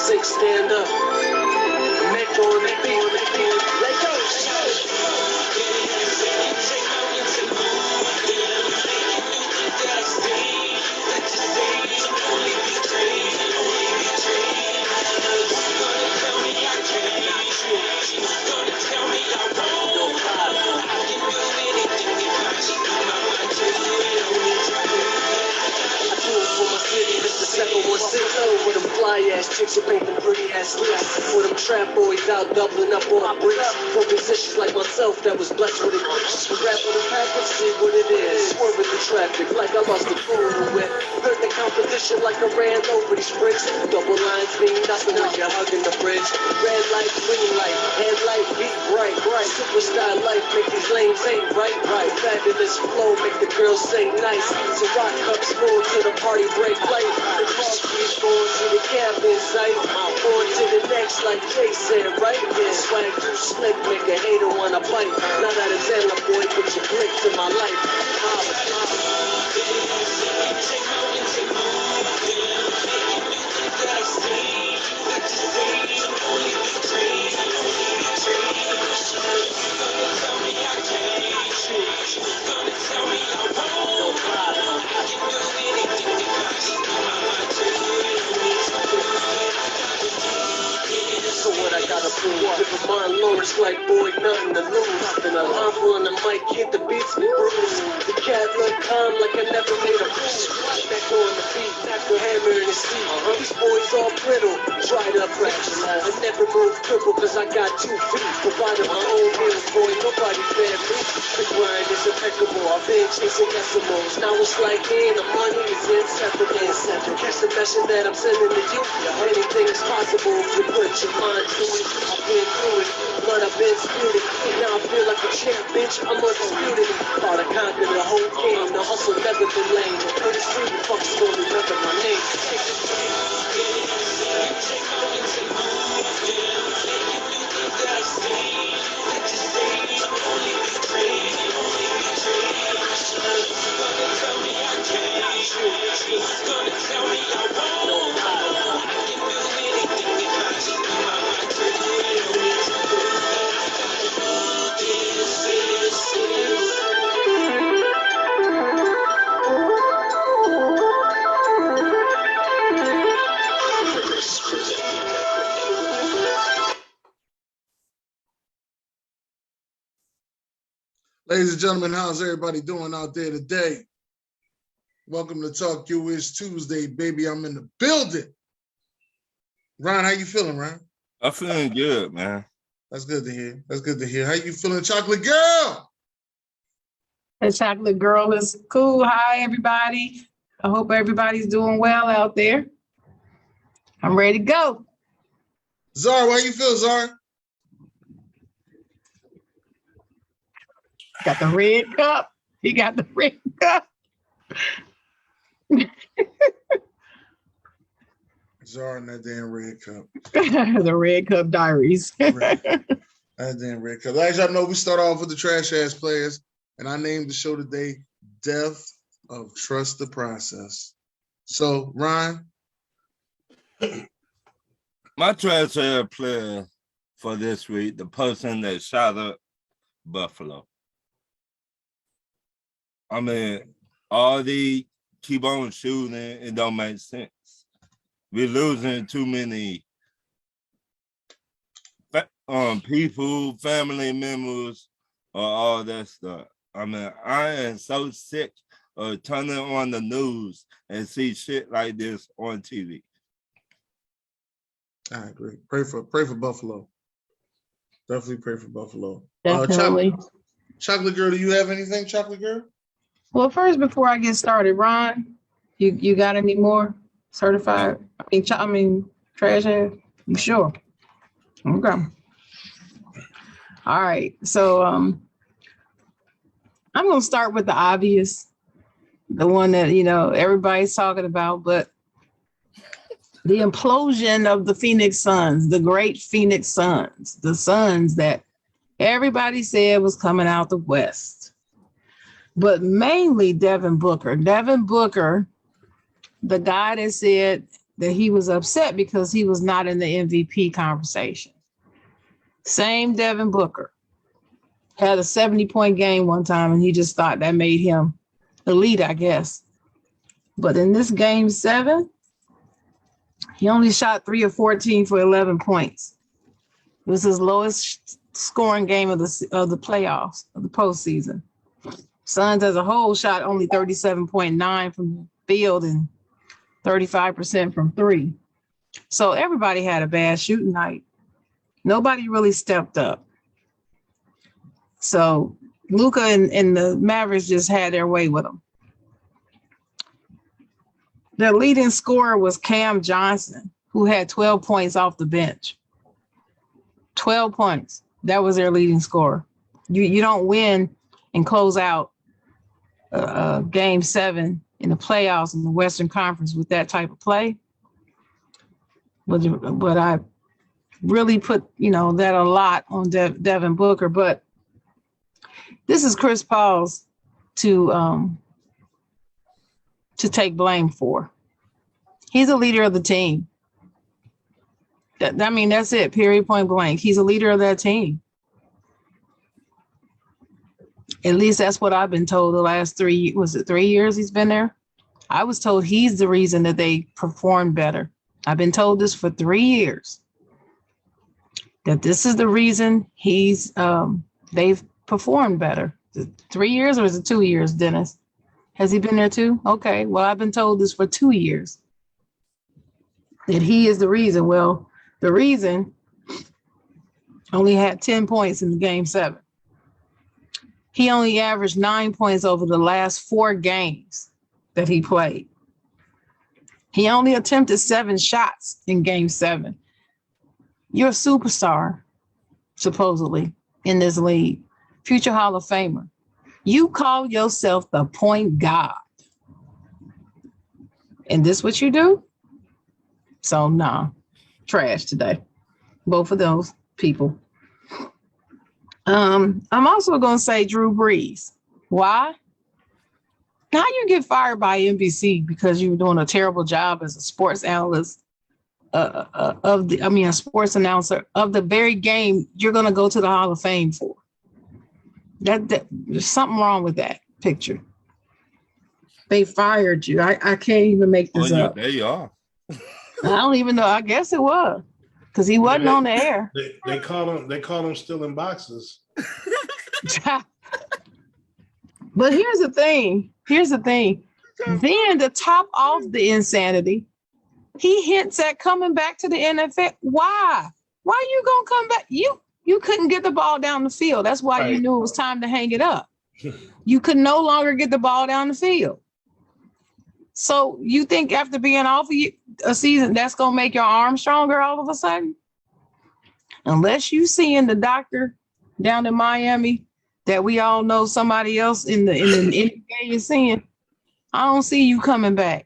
sink, stand up. Neck on the beat. Let go. With them fly ass chicks who paint them pretty ass lips. With them trap boys out doubling up on bricks. For musicians like myself that was blessed with it. The rap of the package, see what it is. Swerving the traffic like I lost the fool with. Heard the competition like I ran over these bricks. Double lines mean nothing when you're hugging the bridge. Red light, green light, headlight, beat bright. Superstar life make these lanes ain't right. Fabulous flow make the girls sing nice. So rock cups full to the party break light. The cross keeps going to the cabin sight. On to the next like Jay said, right? Yeah, swag too slick, make a hater wanna bite. Not out of Zella, boy, put your blick to my life. So what I gotta prove? Different mind lowers like boy, nothing to lose. And a humble on the mic, hit the beats and bruise. The cat look calm like I never made a move. Back on the beat, knock the hammer in the seat. These boys all brittle, dried up fractures. I never move cripple cause I got 2 feet. Provided my own meals, boy, nobody fed me. The grind is impeccable, I've been chasing decimals. Now it's like in, the money is inseparable. Catch the message that I'm sending to you. Anything is possible if you put your mind to it. I've been through it, but I've been spewed. Now I feel like a champ, bitch, I'm undisputed. Thought I conquered the whole game, the hustle never been lame. Pretty soon you fuckers gon' remember my name. Ladies and gentlemen, how's everybody doing out there today? Welcome to Talk You Is Tuesday, baby. I'm in the building. Ron, how you feeling, Ron? I'm feeling good, man. That's good to hear. That's good to hear. How you feeling, Chocolate Girl? The Chocolate Girl is cool. Hi, everybody. I hope everybody's doing well out there. I'm ready to go. Zara, how you feel, Zara? Got the red cup. He got the red cup. Zara and that damn red cup. The red cup diaries. That damn red cup. As y'all know, we start off with the trash ass players, and I named the show today Death of Trust the Process. So, Ron. My trash ass player for this week, the person that shot up Buffalo. I mean, all they keep on shooting, it don't make sense. We're losing too many people, family members, or all that stuff. I mean, I am so sick of turning on the news and see shit like this on TV. I agree. Pray for Buffalo. Definitely pray for Buffalo. Definitely. Chocolate Girl, do you have anything, Chocolate Girl? Well, first, before I get started, Ron, you got any more certified? I mean, trash ass? You sure? Okay. All right. So I'm gonna start with the obvious, the one that everybody's talking about, but the implosion of the Phoenix Suns, the great Phoenix Suns, the Suns that everybody said was coming out the West. But mainly Devin Booker. Devin Booker, the guy that said that he was upset because he was not in the MVP conversation. Same Devin Booker. Had a 70-point game one time, and he just thought that made him elite, I guess. But in this game 7, he only shot 3 of 14 for 11 points. It was his lowest scoring game of the playoffs, of the postseason. Suns as a whole shot only 37.9 from the field and 35% from 3. So everybody had a bad shooting night. Nobody really stepped up. So Luka and the Mavericks just had their way with them. Their leading scorer was Cam Johnson, who had 12 points off the bench. 12 points. That was their leading scorer. You don't win and close out game 7 in the playoffs in the Western Conference with that type of play. But I really put, that a lot on Devin Booker. But this is Chris Paul's to take blame for. He's a leader of the team. That's it, period, point blank. He's a leader of that team. At least that's what I've been told the last 3 years he's been there? I was told he's the reason that they performed better. I've been told this for 3 years. That this is the reason they've performed better. 3 years or is it 2 years, Dennis? Has he been there too? Okay, well, I've been told this for 2 years. That he is the reason. Well, the reason only had 10 points in the game 7. He only averaged 9 points over the last 4 games that he played. He only attempted 7 shots in game 7. You're a superstar, supposedly, in this league. Future Hall of Famer. You call yourself the point guard. And this what you do? So, nah. Trash today. Both of those people. I'm also going to say Drew Brees. Why? How you get fired by NBC because you were doing a terrible job as a sports analyst a sports announcer of the very game you're going to go to the Hall of Fame for. That there's something wrong with that picture. They fired you. I can't even make this up. There you are. I don't even know. I guess it was because he wasn't on the air. They call him stealing boxes. But here's the thing. Then to top off the insanity, he hints at coming back to the NFL. Why? Why you gonna come back? You couldn't get the ball down the field. That's why you knew it was time to hang it up. You could no longer get the ball down the field. So you think after being off a season, that's gonna make your arm stronger all of a sudden? Unless you seeing the doctor down in Miami that we all know somebody else in the NBA is seeing, I don't see you coming back.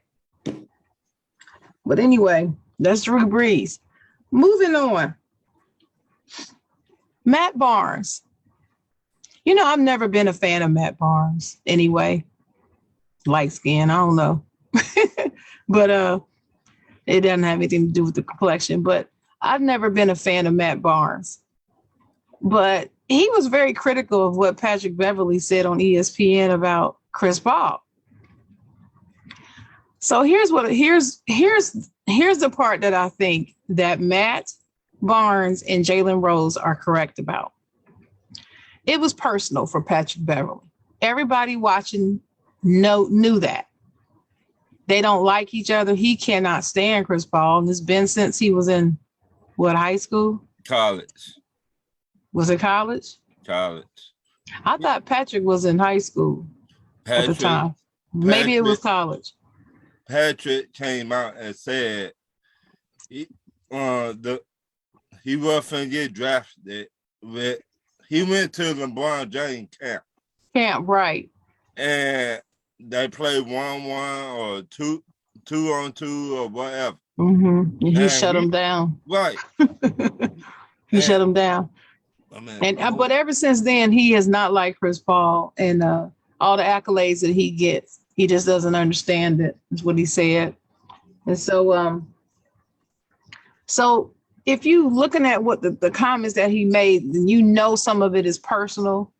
But anyway, that's Drew Brees. Moving on. Matt Barnes. I've never been a fan of Matt Barnes anyway. Light skin, I don't know. But it doesn't have anything to do with the complexion. But I've never been a fan of Matt Barnes. But he was very critical of what Patrick Beverley said on ESPN about Chris Paul. So here's the part that I think that Matt Barnes and Jalen Rose are correct about. It was personal for Patrick Beverley. Everybody watching knew that. They don't like each other. He cannot stand Chris Paul, and it's been since he was in high school? College. Was it college? College. I thought Patrick was in high school at the time. Maybe it was college. Patrick came out and said he wasn't get drafted. He went to LeBron James camp. Camp, right. And they played 1-1 or 2-on-2 or whatever. Mm-hmm. And he shut him down. Right. He shut him down. But ever since then, he has not liked Chris Paul and all the accolades that he gets. He just doesn't understand it, is what he said. And so So if you looking at what the comments that he made, then you know some of it is personal.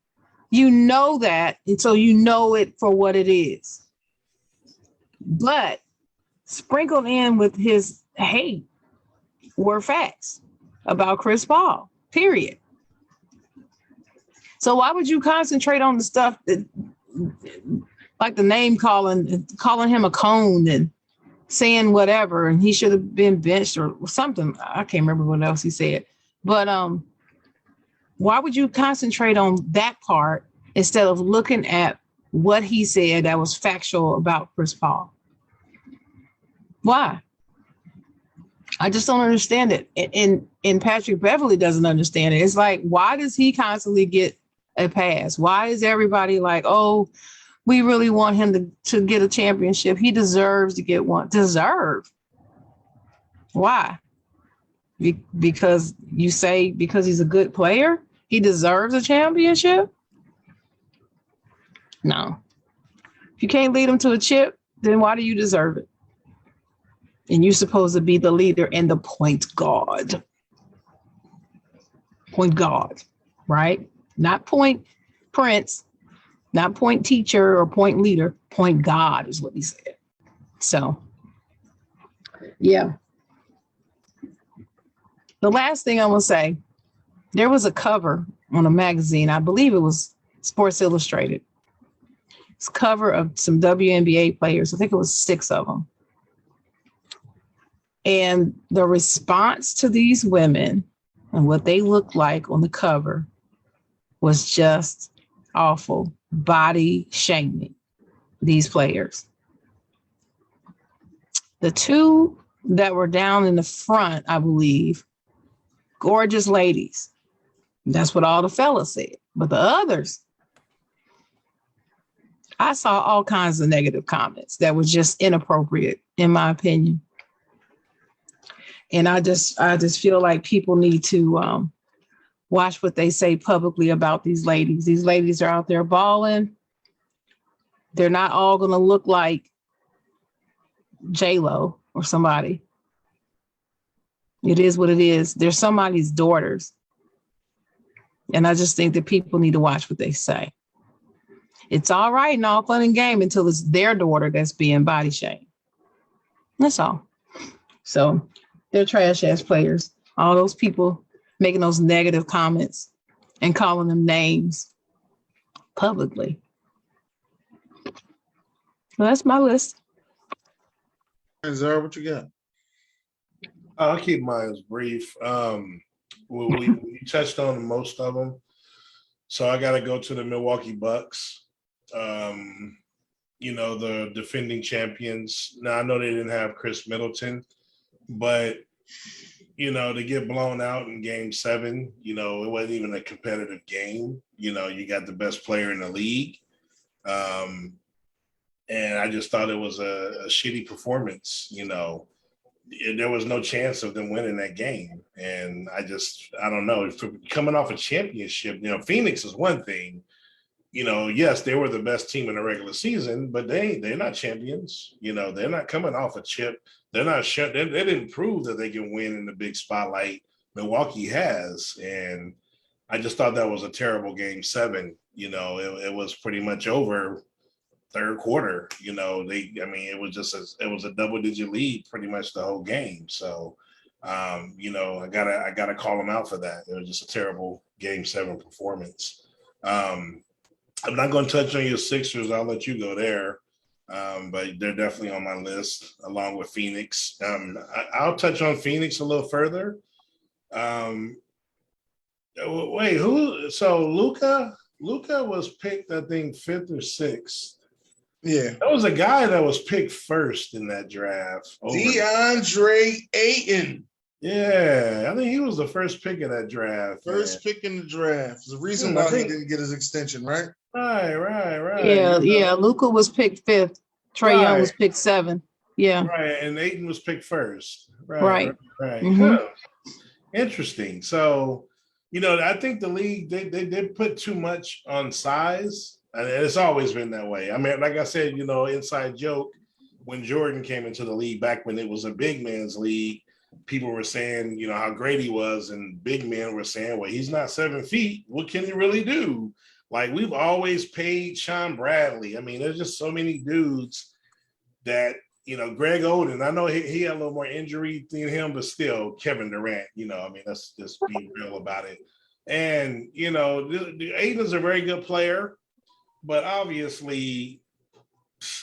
You know that, and so you know it for what it is. But sprinkled in with his hate were facts about Chris Paul, period. So why would you concentrate on the stuff that, like the name calling him a cone and saying whatever, and he should have been benched or something. I can't remember what else he said. But why would you concentrate on that part instead of looking at what he said that was factual about Chris Paul? Why? I just don't understand it. And Patrick Beverley doesn't understand it. It's like, why does he constantly get a pass? Why is everybody like, oh, we really want him to get a championship? He deserves to get one. Deserve? Why? Because you say because he's a good player, he deserves a championship? No. If you can't lead him to a chip, then why do you deserve it? And you're supposed to be the leader and the point guard. Point guard, right? Not point prince, not point teacher or point leader. Point guard is what he said. So, yeah. The last thing I will say, there was a cover on a magazine. I believe it was Sports Illustrated. It's a cover of some WNBA players. I think it was 6 of them. And the response to these women and what they looked like on the cover was just awful. Body shaming these players. The 2 that were down in the front, I believe, gorgeous ladies. That's what all the fellas said. But the others, I saw all kinds of negative comments that were just inappropriate, in my opinion. And I just feel like people need to watch what they say publicly about these ladies. These ladies are out there balling. They're not all going to look like J-Lo or somebody. It is what it is. They're somebody's daughters. And I just think that people need to watch what they say. It's all right and all fun and game until it's their daughter that's being body shamed. That's all. So they're trash ass players. All those people making those negative comments and calling them names publicly. Well, that's my list. Zara, what you got? I'll keep mine brief. We touched on most of them. So I got to go to the Milwaukee Bucks. The defending champions. Now, I know they didn't have Chris Middleton, but, to get blown out in game 7, it wasn't even a competitive game. You got the best player in the league. And I just thought it was a shitty performance. There was no chance of them winning that game. And I don't know. Coming off a championship, Phoenix is one thing. Yes, they were the best team in the regular season, but they're not champions. They're not coming off a chip. They're not sure. They didn't prove that they can win in the big spotlight. Milwaukee has. And I just thought that was a terrible game 7. It was pretty much over third quarter. It was a double-digit lead pretty much the whole game. So, I gotta call them out for that. It was just a terrible game 7 performance. I'm not going to touch on your Sixers. I'll let you go there. But they're definitely on my list along with Phoenix. I'll touch on Phoenix a little further. Wait, who? So Luka was picked, I think, 5th or 6th. Yeah. That was a guy that was picked first in that draft. DeAndre Ayton. Yeah, I think he was the first pick of that draft. First pick in the draft. There's a reason why he didn't get his extension, right? Right. Yeah. Luka was picked 5th. Trae Young was picked 7th. Yeah. Right, and Ayton was picked first. Right. Mm-hmm. Huh. Interesting. So, I think the league, they put too much on size, and it's always been that way. I mean, like I said, inside joke, when Jordan came into the league back when it was a big man's league, people were saying, you know, how great he was, and big men were saying, well, he's not 7 feet. What can he really do? Like, we've always paid Sean Bradley. I mean, there's just so many dudes that, you know, Greg Oden, I know he had a little more injury than him, but still, Kevin Durant, you know, I mean, let's just be real about it. And, you know, Aiden's a very good player, but obviously,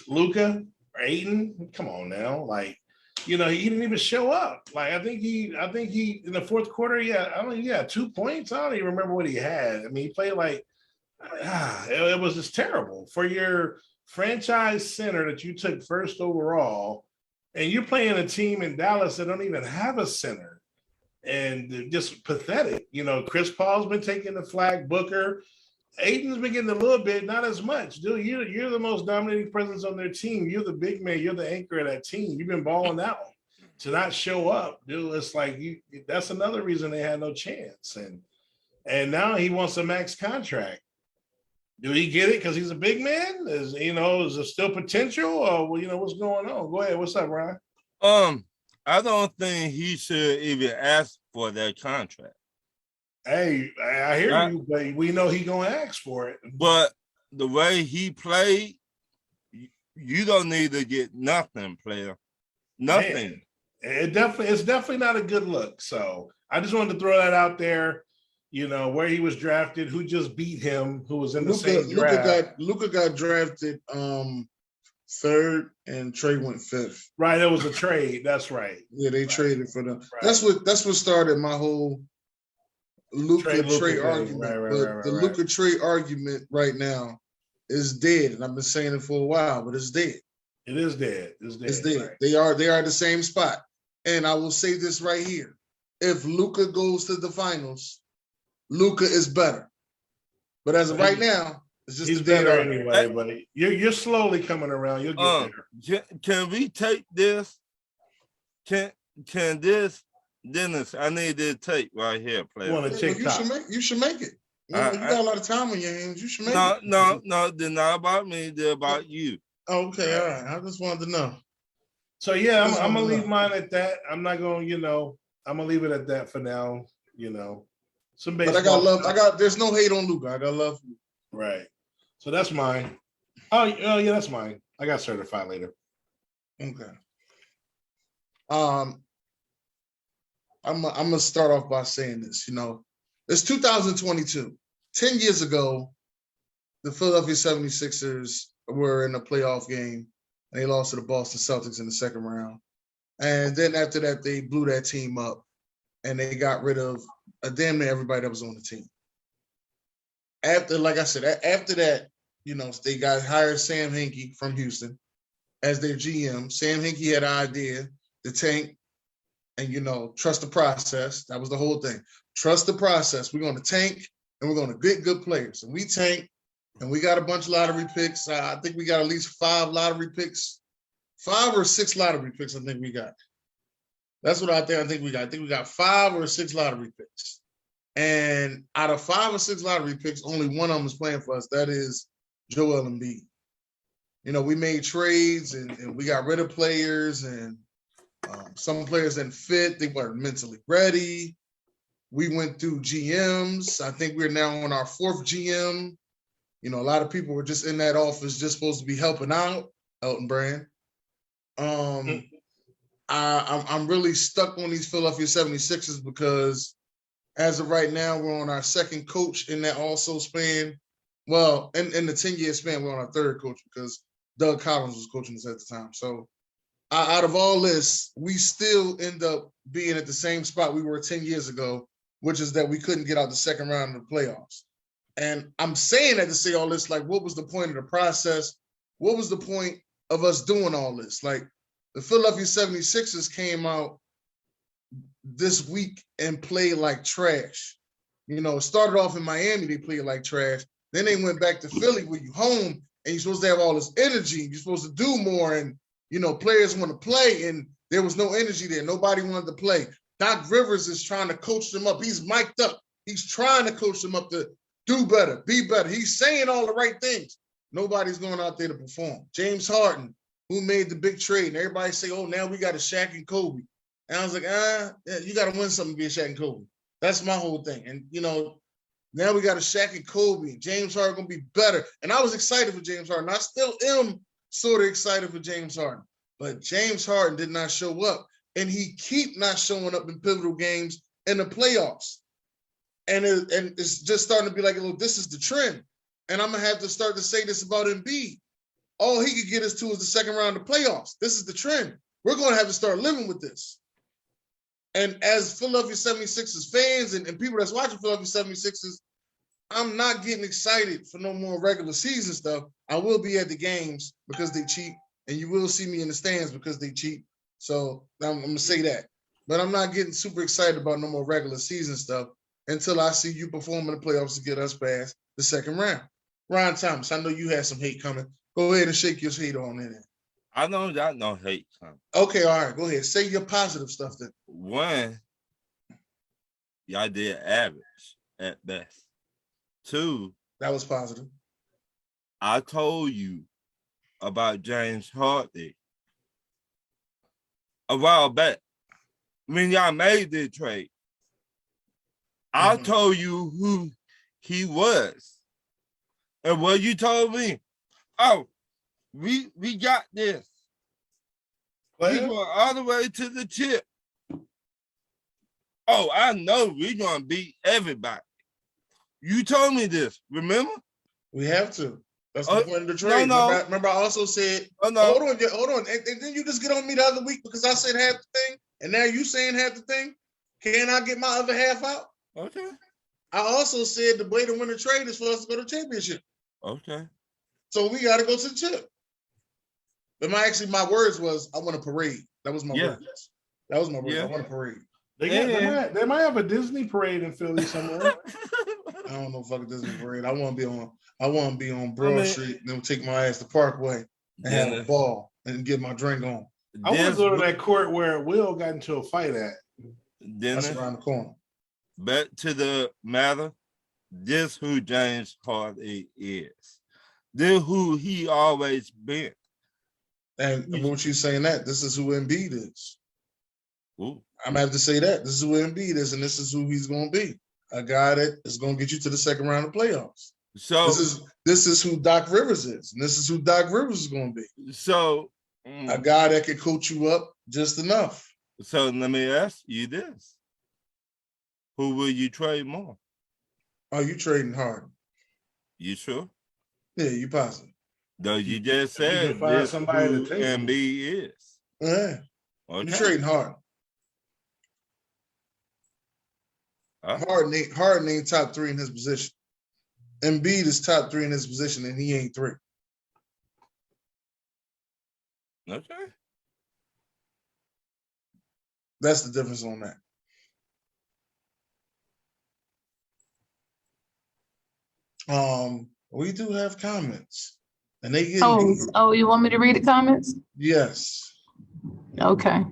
Luka or Aiden, come on now. Like, you know, he didn't even show up. Like, I think he in the fourth quarter, I don't know, 2 points. I don't even remember what he had. I mean, he played like, it was just terrible for your franchise center that you took first overall, and you're playing a team in Dallas that don't even have a center, and just pathetic. You know, Chris Paul's been taking the flag, Booker, Aiden's been getting a little bit, not as much. Dude, you're the most dominating presence on their team. You're the big man. You're the anchor of that team. You've been balling out. To not show up, dude, it's like that's another reason they had no chance. And now he wants a max contract. Do he get it because he's a big man? Is there still potential? Or, well, you know, what's going on? Go ahead. What's up, Ryan? I don't think he should even ask for that contract. Hey, I hear you, but we know he gonna ask for it. But the way he played, you don't need to get nothing, player. Nothing. Man, it's definitely not a good look. So I just wanted to throw that out there. You know, where he was drafted, who just beat him, who was in the same draft. Luka got drafted third, and Trey went fifth. Right, it was a trade. That's right. Yeah, they traded for them. Right. That's what started my whole Luka Trey argument. Right, the Luka Trey argument right now is dead, and I've been saying it for a while, but it's dead. It is dead. It's dead. Right. They are at the same spot. And I will say this right here: if Luka goes to the finals, Luka is better. But as of right now, it's just he's better anyway. But you're slowly coming around. You'll get there. Can we take this? Can this? Dennis, I need this tape right here, player. You should make it. You got a lot of time on your hands. You should make it. No, they're not about me. They're about you. Okay, all right. I just wanted to know. So yeah, I'm gonna leave mine at that. I'm not gonna, I'm gonna leave it at that for now. Some baseball. But I got love. There's no hate on Luka. I got love. Right. So that's mine. Oh yeah, that's mine. I got certified later. Okay. I'm gonna start off by saying this. It's 2022. 10 years ago, the Philadelphia 76ers were in a playoff game, and they lost to the Boston Celtics in the second round. And then after that, they blew that team up, and they got rid of damn near everybody that was on the team. Like I said, after that, they hired Sam Hinkie from Houston as their GM. Sam Hinkie had an idea to tank and, trust the process. That was the whole thing. Trust the process. We're going to tank, and we're going to get good players. And we tank, and we got a bunch of lottery picks. I think we got at least 5 lottery picks. 5 or 6 lottery picks, I think we got. That's what I think we got. I think we got 5 or 6 lottery picks. And out of 5 or 6 lottery picks, only one of them is playing for us. That is Joel Embiid. We made trades, and we got rid of players, and some players didn't fit. They weren't mentally ready. We went through GMs. I think we're now on our 4th GM. A lot of people were just in that office just supposed to be helping out, Elton Brand. I'm really stuck on these Philadelphia 76ers because as of right now, we're on our 2nd coach in that also span. Well, in the 10-year span, we're on our 3rd coach because Doug Collins was coaching us at the time. So out of all this, we still end up being at the same spot we were 10 years ago, which is that we couldn't get out the second round of the playoffs. And I'm saying that to say all this, like, what was the point of the process? What was the point of us doing all this? Like, the Philadelphia 76ers came out this week and played like trash. It started off in Miami, they played like trash. Then they went back to Philly where you home and you're supposed to have all this energy. You're supposed to do more and, players want to play and there was no energy there. Nobody wanted to play. Doc Rivers is trying to coach them up. He's mic'd up. He's trying to coach them up to do better, be better. He's saying all the right things. Nobody's going out there to perform. James Harden, who made the big trade, and everybody say, oh, now we got a Shaq and Kobe. And I was like, yeah, you got to win something to be a Shaq and Kobe. That's my whole thing. And, now we got a Shaq and Kobe. James Harden going to be better. And I was excited for James Harden. I still am sort of excited for James Harden. But James Harden did not show up. And he keep not showing up in pivotal games in the playoffs. And it's just starting to be like, this is the trend. And I'm going to have to start to say this about Embiid. All he could get us to is the second round of playoffs. This is the trend. We're going to have to start living with this. And as Philadelphia 76ers fans and people that's watching Philadelphia 76ers, I'm not getting excited for no more regular season stuff. I will be at the games because they cheap, and you will see me in the stands because they cheap. So I'm going to say that. But I'm not getting super excited about no more regular season stuff until I see you perform in the playoffs to get us past the second round. Ron Thomas, I know you had some hate coming. Go ahead and shake your hate on in. I don't got no hate coming. Okay, all right, go ahead. Say your positive stuff then. One, y'all did average at best. Two, that was positive. I told you about James Harden a while back when y'all made the trade. I told you who he was. And what you told me, we got this. We going all the way to the chip. Oh, I know we're going to beat everybody. You told me this, remember? We have to. That's the point of the trade. No. Remember, I also said, hold on. And then you just get on me the other week because I said half the thing, and now you saying half the thing. Can I get my other half out? Okay. I also said the way to win the trade is for us to go to the championship. Okay. So we got to go to the chip. But my words was, I want a parade. That was my words. That was my words. I want a parade. They might have a Disney parade in Philly somewhere. I don't know if I could Disney parade. I want to be on Broad Street and then take my ass to Parkway and have a ball and get my drink on. I want to go to that court where Will got into a fight at. That's around the corner. Back to the matter. This who James Harden is. This who he always been. And what you saying that? This is who Embiid is. Ooh. I'm gonna have to say that. This is who Embiid is, and this is who he's gonna be. A guy that is gonna get you to the second round of playoffs. So this is who Doc Rivers is, and this is who Doc Rivers is gonna be. So a guy that can coach you up just enough. So let me ask you this. Who will you trade more? Oh, you trading Harden. You sure? Yeah, you positive. Though you just said this somebody who Embiid is. Yeah. Okay. You trading Harden. Harden ain't top 3 in his position. Embiid is top 3 in his position, and he ain't 3. Okay. That's the difference on that. We do have comments, and they get. Oh, you want me to read the comments? Yes. Okay.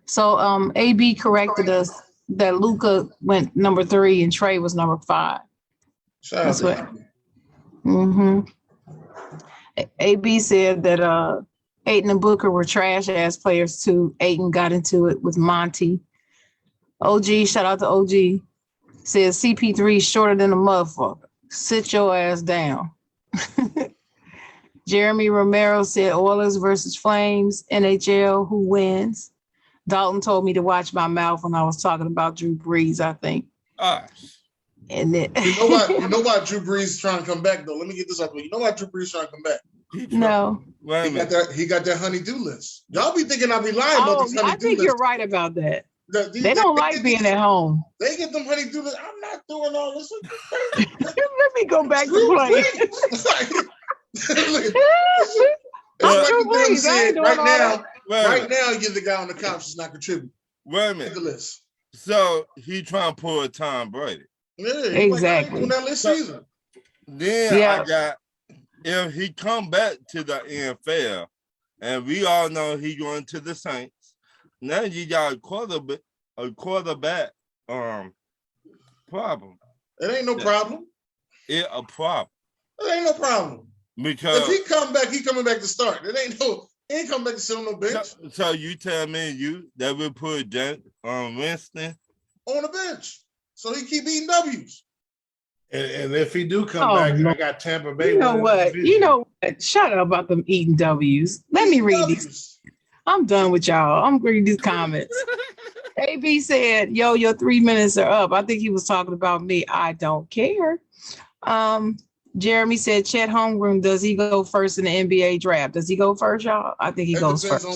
So, AB corrected us that Luka went number 3 and Trey was number 5. That's what. AB said that Ayton and Booker were trash ass players too. Ayton got into it with Monty. OG, shout out to OG, says CP3 shorter than a motherfucker. Sit your ass down. Jeremy Romero said Oilers versus Flames, NHL, who wins? Dalton told me to watch my mouth when I was talking about Drew Brees, I think. And then you know why Drew Brees is trying to come back though? Let me get this up. You know why Drew Brees is trying to come back? No. He got that honey-do list. Y'all be thinking I be lying about this honey-do list. I think you're right about that. They don't like being at home. They get them honey-do list. I'm not doing all this. Let me go back to playing. Right now, you're the guy on the couch that's not contributing. Wait a minute. The list. So he trying to pull a Tom Brady. Yeah, exactly. Like, that list season. Then I got, if he come back to the NFL, and we all know he going to the Saints. Now you got a quarterback problem. It ain't no problem. It a problem. It ain't no problem. Because if he come back, he coming back to start. It ain't no He ain't come back to sit on the bench. So you tell me that we put Winston On the bench. So he keep eating W's. And if he do come back, Lord. I got Tampa Bay. You know what? You know what? Shut up about them eating W's. Let me read these. I'm done with y'all. I'm reading these comments. AB said, yo, your 3 minutes are up. I think he was talking about me. I don't care. Jeremy said, Chet Holmgren, does he go first in the NBA draft? Does he go first, y'all? I think he goes first.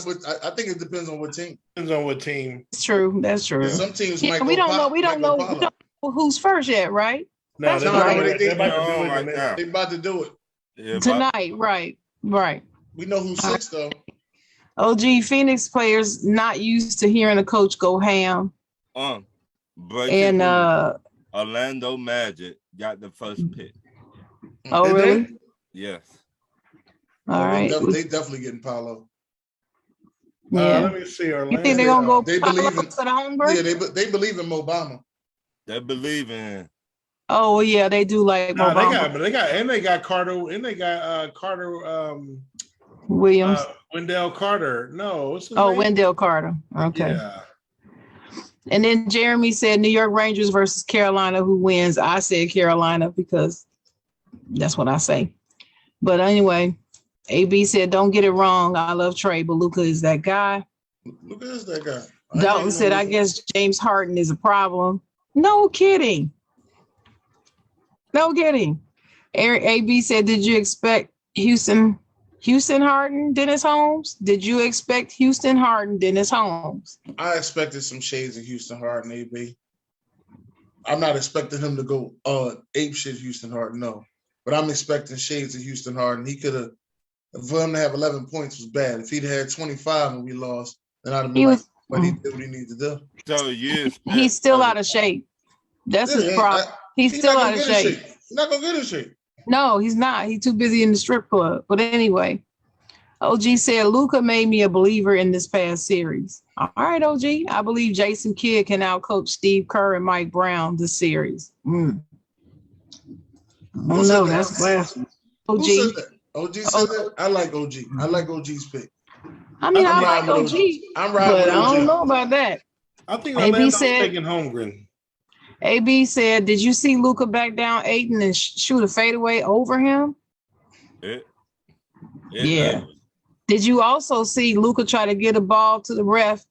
I think it depends on what team. Depends on what team. It's true. That's true. Yeah, some teams might we go don't know. We don't know who's first yet, right? No, That's they're right. They about to do it. Yeah, tonight. Right. We know who's six though. OG Phoenix players not used to hearing a coach go ham. And Orlando Magic got the first pick. Oh, Did really? they? Yes. All right. They definitely getting Paolo. Yeah. Let me see. Orlando. You think they're gonna go? They believe in. To the Holmgren? Yeah, they believe in Obama. They believe in. Oh yeah, they do like Obama. They got Carter, and they got Carter Williams. Wendell Carter. No, what's his name? Wendell Carter. Okay. Yeah. And then Jeremy said New York Rangers versus Carolina, who wins? I said Carolina because that's what I say. But anyway, AB said, don't get it wrong. I love Trey, but Luka is that guy. Luka is that guy. Dalton said, I guess James Harden is a problem. No kidding. Eric AB said, did you expect Houston Harden, Dennis Holmes? Did you expect Houston Harden, Dennis Holmes? I expected some shades of Houston Harden, AB. I'm not expecting him to go ape shit Houston Harden, no. But I'm expecting shades of Houston Harden. He could have, for him to have 11 points was bad. If he'd had 25 and we lost, then I'd have been but he did what he needed to do. So he's still out of shape. That's his problem. He's still out of shape. He's not gonna get in shape. No, he's not. He's too busy in the strip club. But anyway, OG said Luka made me a believer in this past series. All right, OG. I believe Jason Kidd can outcoach Steve Kerr and Mike Brown this series. Oh no, that's blasphemy. OG. Who said that? OG said that? I like OG. I like OG's pick. I mean, I like OG. I'm riding with OG. I don't know about that. I think Orlando's taking Holmgren. AB said, did you see Luka back down Ayton and shoot a fadeaway over him? Yeah. Did you also see Luka try to get a ball to the ref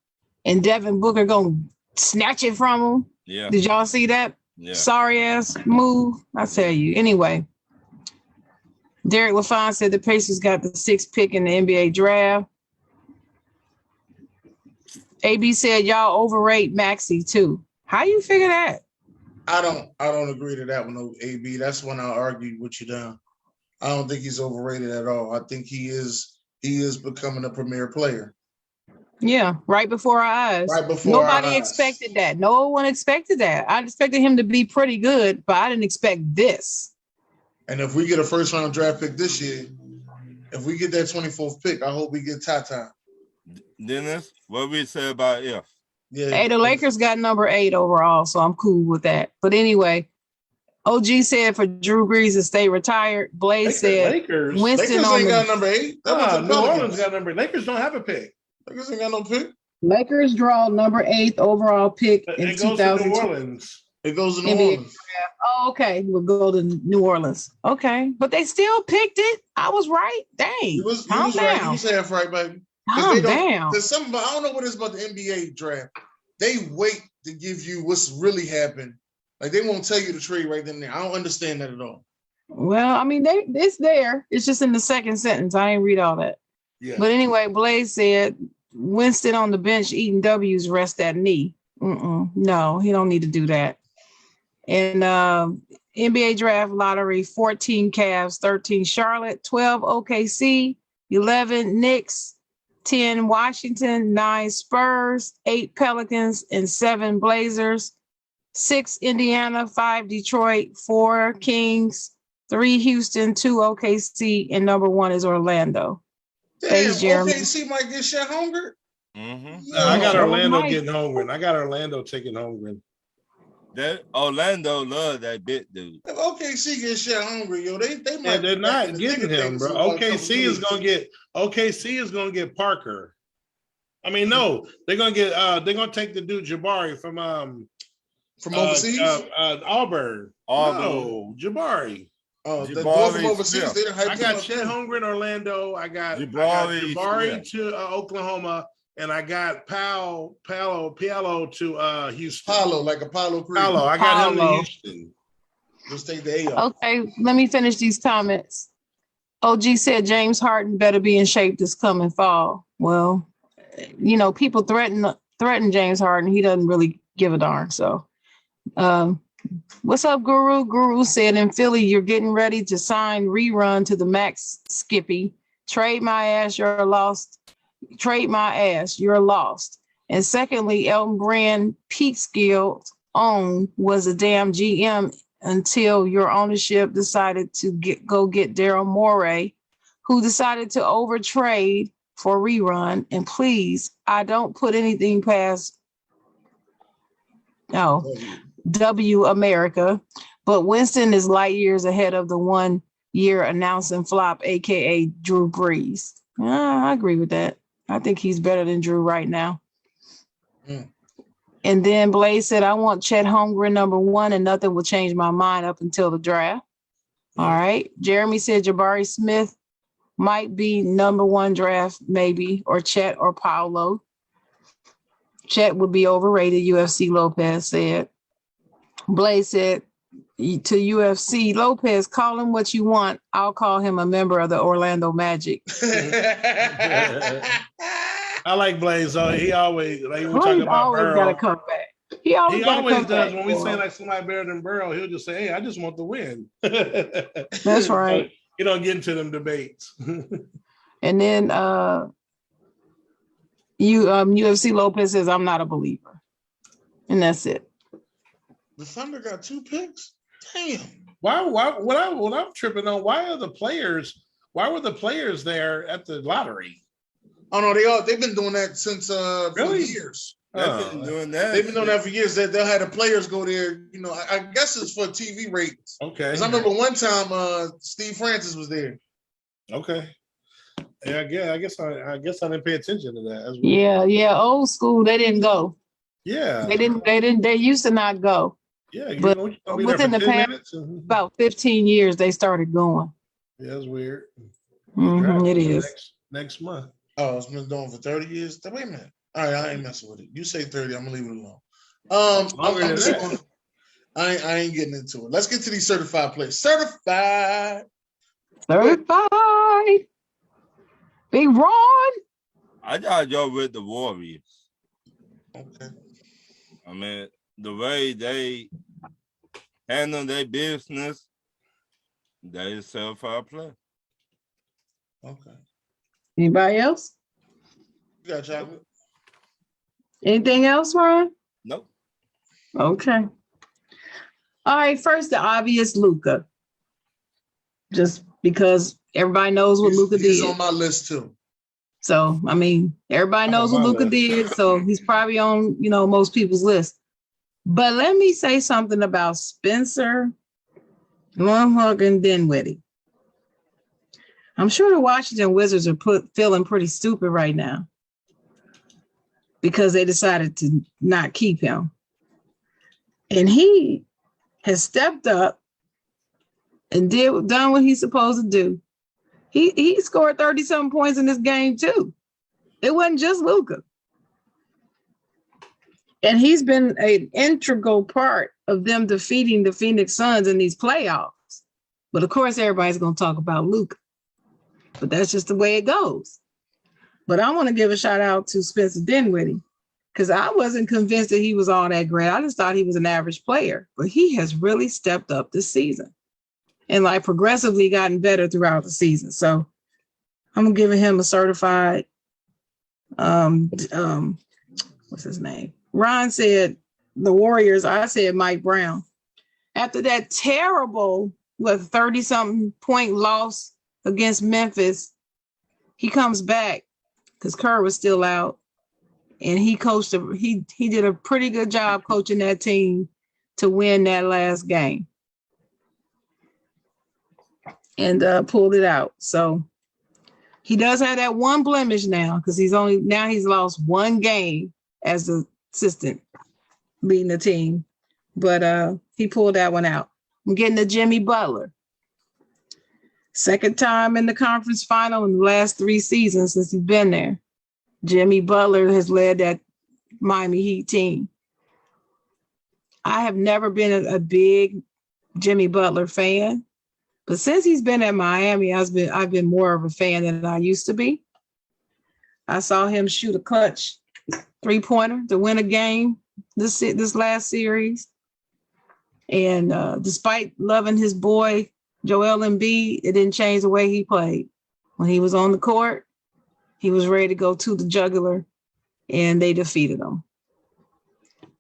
and Devin Booker gonna snatch it from him? Yeah. Did y'all see that? Yeah. Sorry ass move. I tell you. Anyway, Derek LaFon said the Pacers got the 6th pick in the NBA draft. AB said y'all overrate Maxey too. How you figure that? I don't agree to that one, though, AB. That's when I'll argue with you down. I don't think he's overrated at all. I think he is becoming a premier player. Yeah, right before our eyes. Nobody expected that. No one expected that. I expected him to be pretty good, but I didn't expect this. And if we get a first-round draft pick this year, if we get that 24th pick, I hope we get Tata. Dennis, what we say about if? Yeah. Hey, the Lakers got number 8 overall, so I'm cool with that. But anyway, OG said for Drew Brees to stay retired. Blaze said Winston ain't got number 8. New Orleans got number 8. Lakers don't have a pick. Lakers ain't got no pick. Lakers draw number 8th overall pick in 2000. New Orleans. It goes to New Orleans. Oh, okay. We'll go to New Orleans. Okay. But they still picked it. I was right. Dang. You was right. You was half right, baby. Damn. There's something, I don't know what it is about the NBA draft. They wait to give you what's really happened. Like they won't tell you the trade right then and there. I don't understand that at all. Well, I mean, it's there. It's just in the second sentence. I didn't read all that. Yeah. But anyway, Blaze said Winston on the bench eating W's, rest that knee. No, he don't need to do that. And NBA draft lottery, 14 Cavs, 13 Charlotte, 12 OKC, 11 Knicks, 10 Washington, 9 Spurs, 8 Pelicans, and 7 Blazers, 6 Indiana, 5 Detroit, 4 Kings, 3 Houston, 2 OKC, and number 1 is Orlando. Damn, OKC might get Chet Holmgren. I got Orlando getting Holmgren. I got Orlando taking Holmgren. That Orlando love that big dude. If OKC get shit hungry, yo, they might. And they're be back in not the getting thick of him, things bro. in about a couple OKC is gonna get Parker. I mean, no, they're gonna take the dude Jabari from overseas. Auburn. No, Jabari. Oh, the boy from overseas. Smith. They done hyped I got him up Chet too. Holmgren in Orlando. I got Jabari Jabari to Oklahoma, and I got Paolo to Houston. Paolo, like Apollo Creed. Paolo, I got him to Houston. Just take the A off. Okay, let me finish these comments. OG said James Harden better be in shape this coming fall. Well, you know, people threaten James Harden. He doesn't really give a darn. So, what's up, Guru? Guru said in Philly, you're getting ready to sign Rerun to the max, Skippy. Trade my ass, you're lost. Trade my ass, you're lost. And secondly, Elton Brand peak skills own was a damn GM until your ownership decided to go get Daryl Morey, who decided to overtrade for Rerun. And please, I don't put anything past W America, but Winston is light years ahead of the 1 year announcing flop, aka Drew Brees. I agree with that. I think he's better than Drew right now. And then Blaze said, I want Chet Holmgren #1 and nothing will change my mind up until the draft. All right. Jeremy said Jabari Smith might be #1 draft, maybe, or Chet or Paolo. Chet would be overrated, UFC Lopez said. Blaze said to UFC Lopez, call him what you want. I'll call him a member of the Orlando Magic. I like Blaze. So he always, like, we're talking about Burrow. Got to come back. He always does. When we say like somebody better than Burrow, he'll just say, hey, I just want to win. That's right. You don't get into them debates. And then UFC Lopez says, I'm not a believer. And that's it. The Thunder got 2 picks? Damn. What I'm tripping on, why were the players there at the lottery? Oh no, they've been doing that since for years. They've been doing that. They've been doing that for years. They'll have the players go there. You know, I guess it's for TV ratings. Okay. Because I remember one time Steve Francis was there. Okay. Yeah, I guess I didn't pay attention to that. Yeah. Old school, they didn't go. Yeah. They didn't. They used to not go. Yeah, but within the past about 15 years, they started going. Yeah, that's weird. It is. Next month. Oh, it's been going for 30 years. Wait a minute. All right, I ain't messing with it. You say 30, I'm gonna leave it alone. I ain't getting into it. Let's get to these certified players. Certified. Big Ron. I gotta go with the Warriors. Okay. I mean, the way they handle their business, they a certified player. Okay. Anybody else? You got chocolate? Anything else, Ron? Nope. Okay. All right. First, the obvious Luka. Just because everybody knows what Luka did. He's on my list too. So, I mean, everybody knows what Luka did. So he's probably on, most people's list. But let me say something about Spencer motherfucking Dinwiddie. I'm sure the Washington Wizards are feeling pretty stupid right now because they decided to not keep him. And he has stepped up and done what he's supposed to do. He scored 30-something points in this game too. It wasn't just Luka. And he's been an integral part of them defeating the Phoenix Suns in these playoffs. But of course, everybody's going to talk about Luka. But that's just the way it goes. But I want to give a shout out to Spencer Dinwiddie because I wasn't convinced that he was all that great. I just thought he was an average player. But he has really stepped up this season and progressively gotten better throughout the season. So I'm giving him a certified, what's his name? Ron said the Warriors. I said Mike Brown. After that terrible, 30-something point loss against Memphis, he comes back because Kerr was still out, and he coached. He did a pretty good job coaching that team to win that last game and pulled it out. So he does have that one blemish now because he's lost one game as the assistant leading the team, but he pulled that one out. I'm getting to Jimmy Butler. Second time in the conference final in the last 3 seasons since he's been there. Jimmy Butler has led that Miami Heat team. I have never been a big Jimmy Butler fan, but since he's been at Miami, I've been more of a fan than I used to be. I saw him shoot a clutch 3-pointer to win a game this last series. And despite loving his boy, Joel Embiid, it didn't change the way he played. When he was on the court, he was ready to go to the jugular, and they defeated him.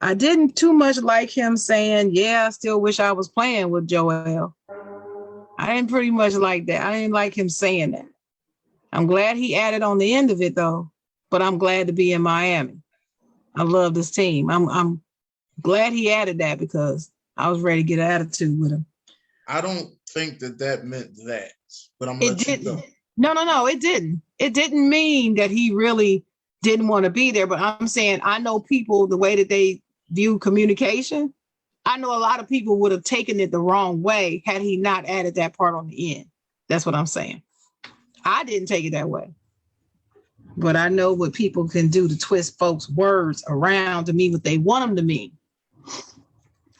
I didn't too much like him saying, yeah, I still wish I was playing with Joel. I didn't pretty much like that. I didn't like him saying that. I'm glad he added on the end of it, though, but I'm glad to be in Miami. I love this team. I'm glad he added that because I was ready to get an attitude with him. I don't think that meant that, but I'm going to let you go. No, it didn't. It didn't mean that he really didn't want to be there, but I'm saying I know people, the way that they view communication, I know a lot of people would have taken it the wrong way had he not added that part on the end. That's what I'm saying. I didn't take it that way. But I know what people can do to twist folks' words around to mean what they want them to mean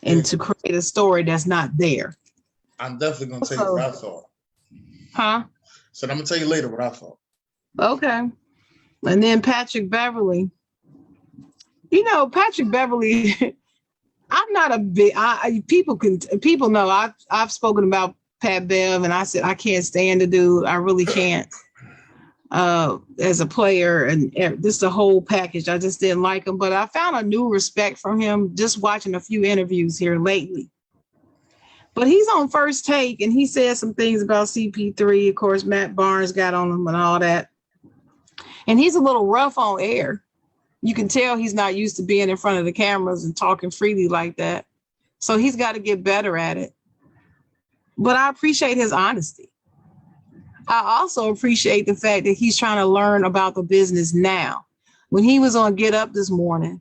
and to create a story that's not there. I'm definitely going to tell you what I thought. Huh? So I'm going to tell you later what I thought. Okay. And then Patrick Beverly. You know, Patrick Beverly, I'm not a big, people know I've spoken about Pat Bev and I said, I can't stand the dude. I really can't as a player and just the whole package. I just didn't like him, but I found a new respect from him just watching a few interviews here lately. But he's on First Take and he said some things about CP3. Of course, Matt Barnes got on him and all that. And he's a little rough on air. You can tell he's not used to being in front of the cameras and talking freely like that. So he's got to get better at it. But I appreciate his honesty. I also appreciate the fact that he's trying to learn about the business now. When he was on Get Up this morning,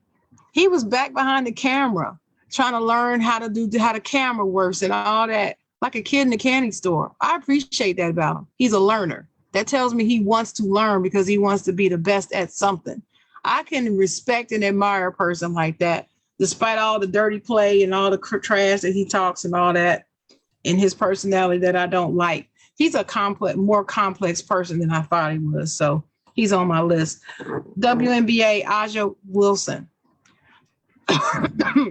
he was back behind the camera trying to learn how the camera works and all that, like a kid in the candy store. I appreciate that about him. He's a learner. That tells me he wants to learn because he wants to be the best at something. I can respect and admire a person like that, despite all the dirty play and all the trash that he talks and all that, and his personality that I don't like. He's a more complex person than I thought he was. So he's on my list. WNBA, Aja Wilson.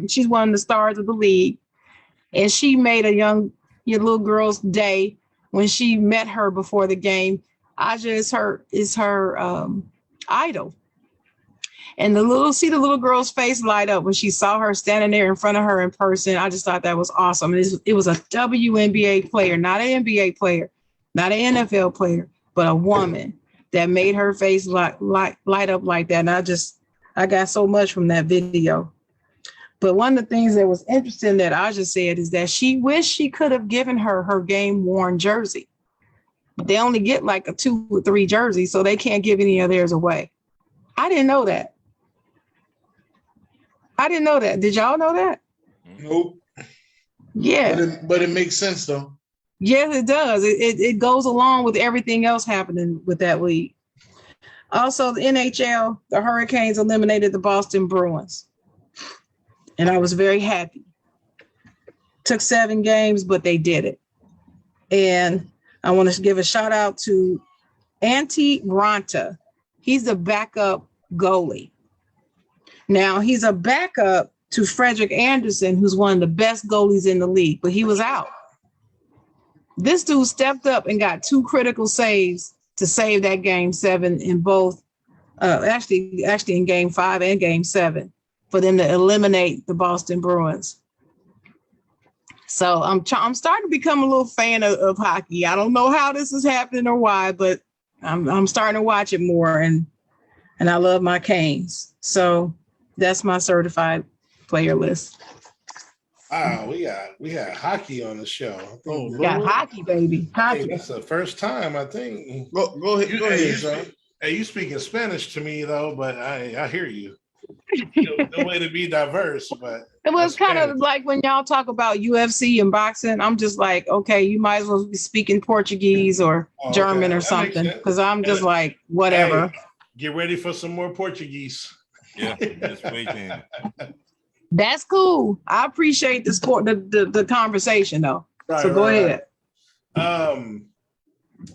She's one of the stars of the league. And she made your little girl's day when she met her before the game. Aja is her idol. And the little girl's face light up when she saw her standing there in front of her in person. I just thought that was awesome. It was a WNBA player, not an NBA player, not an NFL player, but a woman that made her face light up like that. And I got so much from that video. But one of the things that was interesting that Aja said is that she wished she could have given her game-worn jersey. But they only get like a 2 or 3 jerseys, so they can't give any of theirs away. I didn't know that. Did y'all know that? Nope. Yeah. But it makes sense, though. Yes, it does. It goes along with everything else happening with that league. Also, the NHL, the Hurricanes eliminated the Boston Bruins. And I was very happy. Took 7 games, but they did it. And I want to give a shout out to Antti Ranta. He's the backup goalie. Now, he's a backup to Frederick Anderson, who's one of the best goalies in the league, but he was out. This dude stepped up and got 2 critical saves to save that game 7 in both, actually in game 5 and game 7, for them to eliminate the Boston Bruins. So I'm starting to become a little fan of hockey. I don't know how this is happening or why, but I'm starting to watch it more, and I love my Canes. So that's my certified player list. Wow, we had hockey on the show. I Oh think, Got Lord. hockey, baby. I think Hockey. that's the first time. I think. Go ahead, You, go hey, ahead, you sir. speak, hey, you speaking Spanish to me though, but I hear you. The way to be diverse, but It was that's kind Spanish. of like when y'all talk about UFC and boxing, I'm just like, okay, you might as well be speaking Portuguese or Oh, German okay, or that makes something. sense. Cause I'm just And, like, hey, whatever. get ready for some more Portuguese. Yeah, this weekend. That's cool. I appreciate the sport, the conversation though. So Right, go right, ahead. right.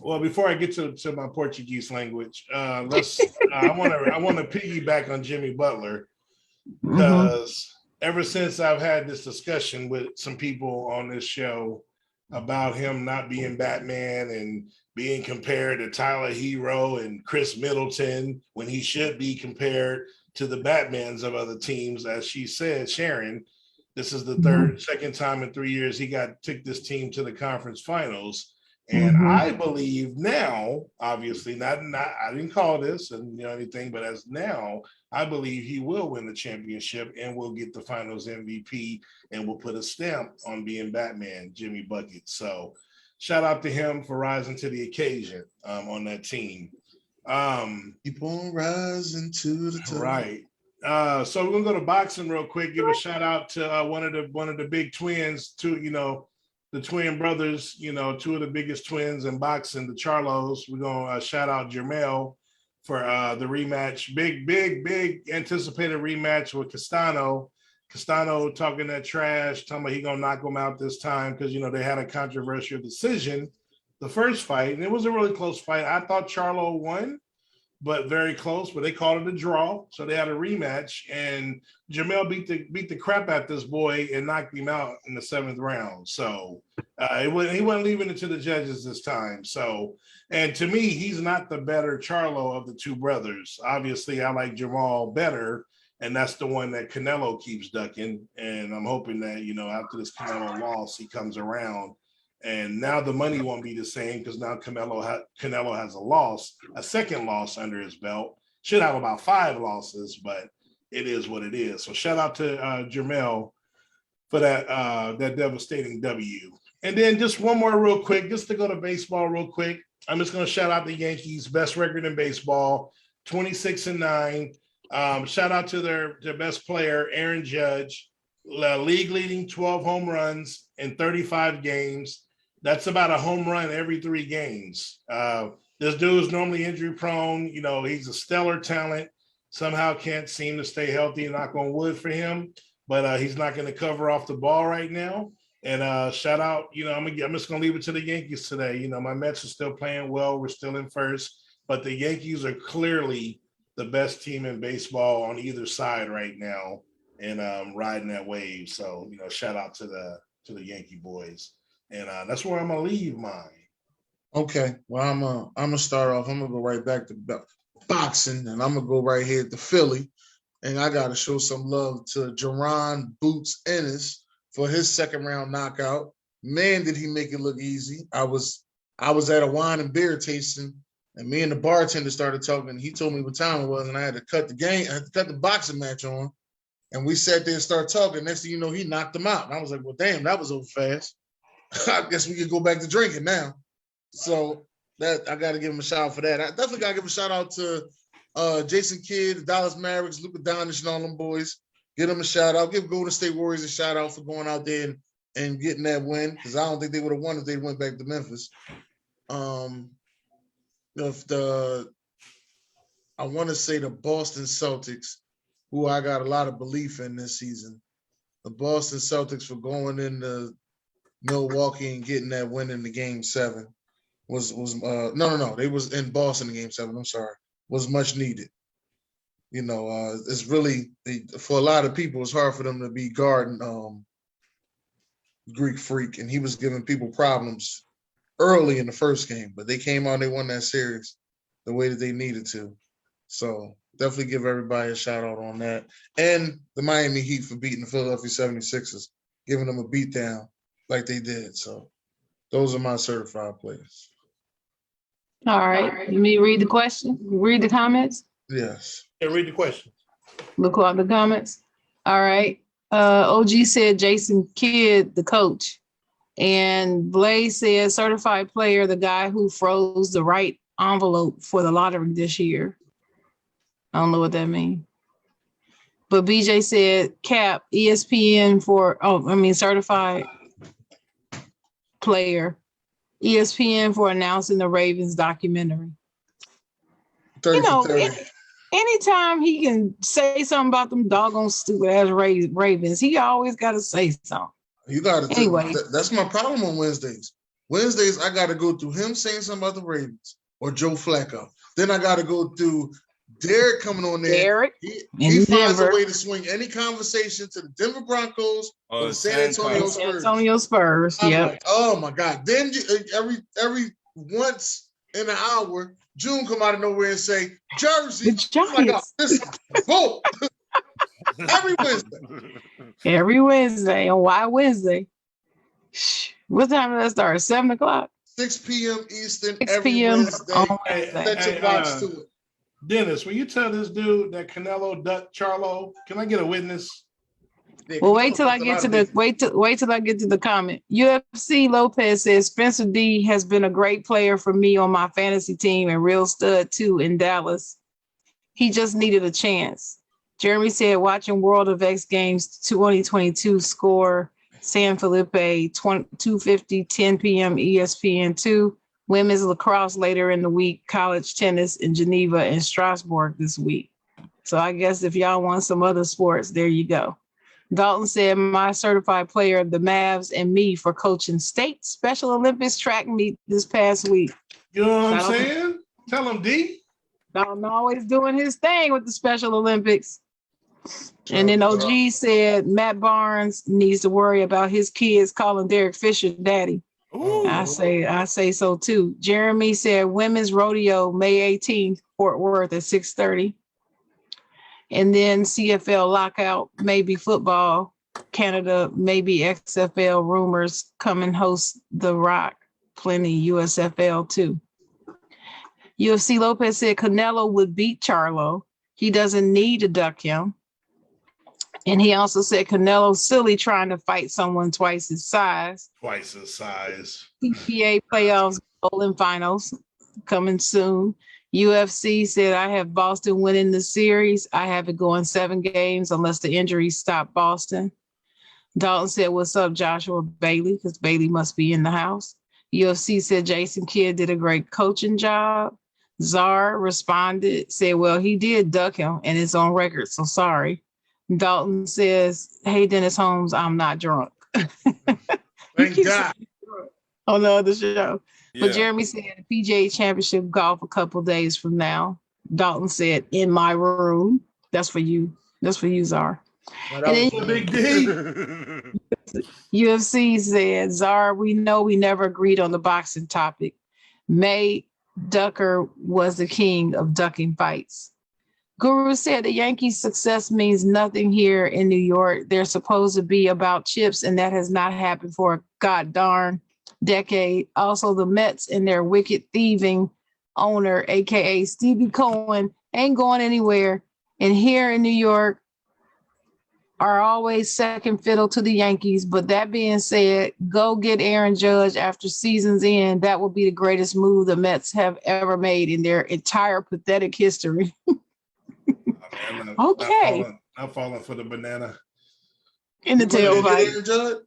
Well, before I get to my Portuguese language, I want to piggyback on Jimmy Butler Mhm. because ever since I've had this discussion with some people on this show about him not being Batman and being compared to Tyler Hero and Chris Middleton when he should be compared to the Batmans of other teams, as she said, Sharon, this is the second time in 3 years he took this team to the conference finals. And I believe now, obviously, not I didn't call this and anything, but as now, I believe he will win the championship and will get the finals MVP and will put a stamp on being Batman, Jimmy Bucket. So shout out to him for rising to the occasion on that team. Keep on rising to the top. Right. So we're gonna go to boxing real quick. Give a shout out to one of the big twins, the twin brothers, two of the biggest twins in boxing, the Charlos. We're gonna shout out Jermel for the rematch. Big anticipated rematch with Castano. Castano talking that trash, talking about he gonna knock him out this time because they had a controversial decision the first fight, and it was a really close fight. I thought Charlo won, but very close. But they called it a draw, so they had a rematch. And Jamel beat the crap out this boy and knocked him out in the 7th round. So he wasn't leaving it to the judges this time. So, and to me, he's not the better Charlo of the two brothers. Obviously, I like Jamal better, and that's the one that Canelo keeps ducking. And I'm hoping that after this Canelo loss, he comes around. And now the money won't be the same because now Canelo has a second loss under his belt. Should have about 5 losses, but it is what it is. So shout out to Jermel for that devastating W. And then just one more real quick, just to go to baseball real quick. I'm just going to shout out the Yankees, best record in baseball, 26-9. Shout out to their best player, Aaron Judge, league leading 12 home runs in 35 games. That's about a home run every 3 games. This dude's normally injury prone. He's a stellar talent. Somehow can't seem to stay healthy. Knock on wood for him, but he's not going to cover off the ball right now. And shout out, I'm just going to leave it to the Yankees today. My Mets are still playing well. We're still in first, but the Yankees are clearly the best team in baseball on either side right now, and riding that wave. So shout out to the Yankee boys. And that's where I'm gonna leave mine. Okay, well, I'm gonna start off. I'm gonna go right back to boxing, and I'm gonna go right here to Philly, and I gotta show some love to Jerron Boots Ennis for his 2nd round knockout. Man, did he make it look easy! I was at a wine and beer tasting, and me and the bartender started talking. He told me what time it was, and I had to cut the boxing match on, and we sat there and started talking. Next thing you know, he knocked him out, and I was like, "Well, damn, that was over fast." I guess we could go back to drinking now. So that I got to give him a shout out for that. I definitely got to give a shout out to Jason Kidd, the Dallas Mavericks, Luka Doncic, and all them boys. Give them a shout out. Give Golden State Warriors a shout out for going out there and getting that win, because I don't think they would have won if they went back to Memphis. I want to say the Boston Celtics, who I got a lot of belief in this season. The Boston Celtics for going into Milwaukee and getting that win in the game 7 was no. They was in Boston in game 7. I'm sorry, was much needed. It's really for a lot of people, it's hard for them to be guarding Greek Freak, and he was giving people problems early in the first game, but they came out and they won that series the way that they needed to. So definitely give everybody a shout out on that, and the Miami Heat for beating the Philadelphia 76ers, giving them a beatdown like they did. So those are my certified players. All right. Let me read the question. Read the comments. Yes. Yeah, read the question. Look at the comments. All right. OG said Jason Kidd, the coach. And Blaze said certified player, the guy who froze the right envelope for the lottery this year. I don't know what that means. But BJ said Cap, ESPN for, certified player, ESPN for announcing the Ravens documentary. 30 You know, for 30. anytime he can say something about them doggone stupid ass Ravens, he always got to say something. You got to. Anyway. That's my problem on Wednesdays. Wednesdays, I got to go through him saying something about the Ravens or Joe Flacco. Then I got to go through Derek coming on there. Derek, he finds a way to swing any conversation to the Denver Broncos or the San Antonio Spurs. San Antonio Spurs. I'm like, oh my God. Then every once in an hour, June come out of nowhere and say, Jersey. The Giants. Oh my God, vote. Every Wednesday. Every Wednesday. And why Wednesday? What time did that start? 7 o'clock? 6 p.m. Eastern 6 every p.m. Wednesday. on Wednesday. Set your watch to it. Dennis, will you tell this dude that Canelo ducked Charlo? Can I get a witness? Yeah, Well, wait till I get to the comment. UFC Lopez says Spencer D has been a great player for me on my fantasy team and real stud too in Dallas. He just needed a chance. Jeremy said watching World of X Games 2022 score San Felipe 2:50 10 p.m. ESPN2. Women's lacrosse later in the week, college tennis in Geneva and Strasbourg this week. So I guess if y'all want some other sports, there you go. Dalton said, my certified player of the Mavs and me for coaching state Special Olympics track meet this past week. You know what I'm saying? Tell him, D. Dalton always doing his thing with the Special Olympics. And then OG said Matt Barnes needs to worry about his kids calling Derek Fisher daddy. Ooh. I say so too. Jeremy said women's rodeo May 18th, Fort Worth at 6:30. And then CFL lockout, maybe football, Canada, maybe XFL rumors come and host The Rock, plenty USFL too. UFC Lopez said Canelo would beat Charlo. He doesn't need to duck him. And he also said Canelo's silly trying to fight someone twice his size. PPA playoffs, bowling finals coming soon. UFC said, I have Boston winning the series. I have it going 7 games unless the injuries stop Boston. Dalton said, what's up, Joshua Bailey? Because Bailey must be in the house. UFC said Jason Kidd did a great coaching job. Czar responded, said, well, he did duck him and it's on record, so sorry. Dalton says, hey, Dennis Holmes, I'm not drunk. Thank God. On the other show. Yeah. But Jeremy said PGA Championship golf a couple days from now. Dalton said, in my room. That's for you. That's for you, Czar. Well, And that then was big D. UFC said, Czar, we know we never agreed on the boxing topic. May Ducker was the king of ducking fights. Guru said the Yankees' success means nothing here in New York. They're supposed to be about chips, and that has not happened for a goddarn decade. Also, the Mets and their wicked thieving owner, aka Stevie Cohen, ain't going anywhere. And here in New York are always second fiddle to the Yankees. But that being said, go get Aaron Judge after season's end. That will be the greatest move the Mets have ever made in their entire pathetic history. Okay. I'm falling for the banana. In the tailpipe.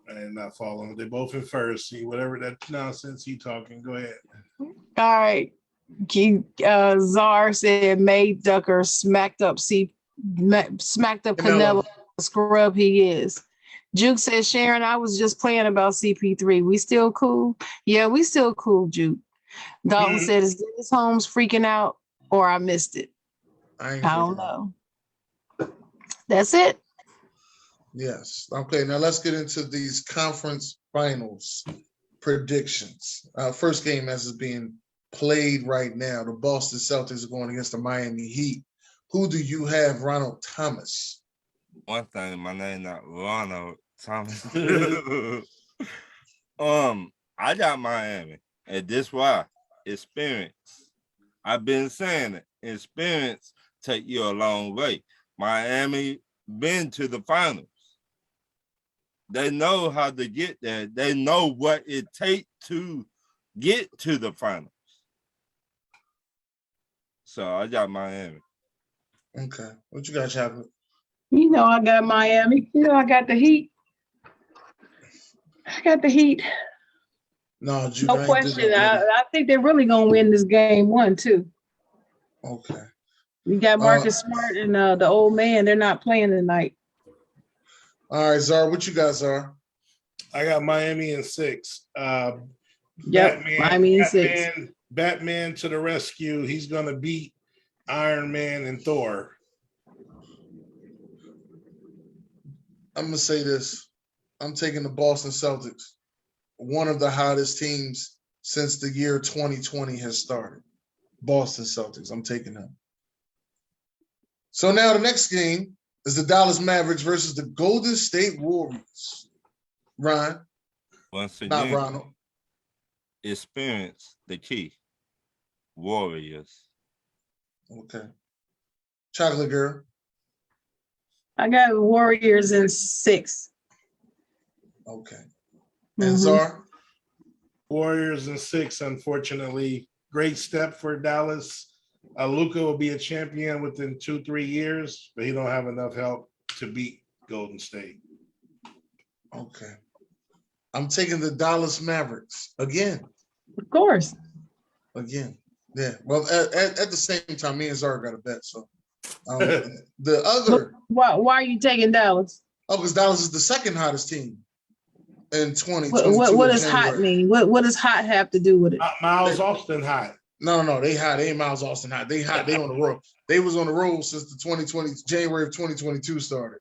I am not following. They're both in first. See, whatever that nonsense he talking. Go ahead. All right. Czar said May Ducker smacked up Canelo, scrub he is. Juke says, Sharon, I was just playing about CP3. We still cool? Yeah, we still cool, Juke. Dalton said, is Dennis Holmes freaking out or I missed it? I don't know. That's it. Yes. Okay, now let's get into these conference finals predictions. First game as is being played right now. The Boston Celtics are going against the Miami Heat. Who do you have, Ronald Thomas? One thing, my name not Ronald Thomas. I got Miami, and this why experience. I've been saying it. Experience take you a long way. Miami been to the finals. They know how to get there. They know what it takes to get to the finals. So I got Miami. Okay. What you got, Chocolate? You know, I got Miami. You know, I got the Heat. I got the Heat. No, Juke, No I ain't question. did that. I think they're really gonna win this game 1, too. Okay. You got Marcus Smart and the old man. They're not playing tonight. All right, Zara, what you got, Zara? I got Miami in 6. Yep, Miami in 6. Batman to the rescue. He's gonna beat Iron Man and Thor. I'm gonna say this. I'm taking the Boston Celtics, one of the hottest teams since the year 2020 has started. Boston Celtics. I'm taking them. So now the next game is the Dallas Mavericks versus the Golden State Warriors. Ryan, Once not again, Ronald. experience the key. Warriors. Okay. Chocolate Girl. I got the Warriors in 6. Okay. And Zara? Warriors in 6, unfortunately. Great step for Dallas. Luka will be a champion within 2-3 years, but he don't have enough help to beat Golden State. Okay. I'm taking the Dallas Mavericks again. Of course. Again. Yeah. Well, at the same time, me and Zara got a bet. So the other. Why are you taking Dallas? Oh, because Dallas is the second hottest team in 2022. What does hot mean? What does hot have to do with it? Miles Austin hot. No, they hot. They ain't Miles Austin hot. They hot. They on the road. They was on the road since the January of 2022 started.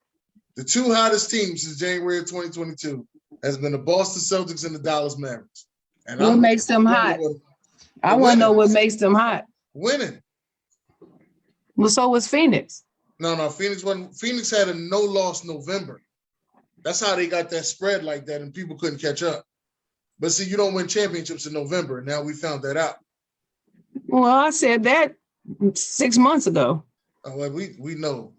The two hottest teams since January of 2022 has been the Boston Celtics and the Dallas Mavericks. And what makes them hot? I want to know what makes them hot. Winning. Well, so was Phoenix. No, Phoenix had a no-loss November. That's how they got that spread like that, and people couldn't catch up. But see, you don't win championships in November. Now we found that out. Well, I said that 6 months ago. Oh, well, we know.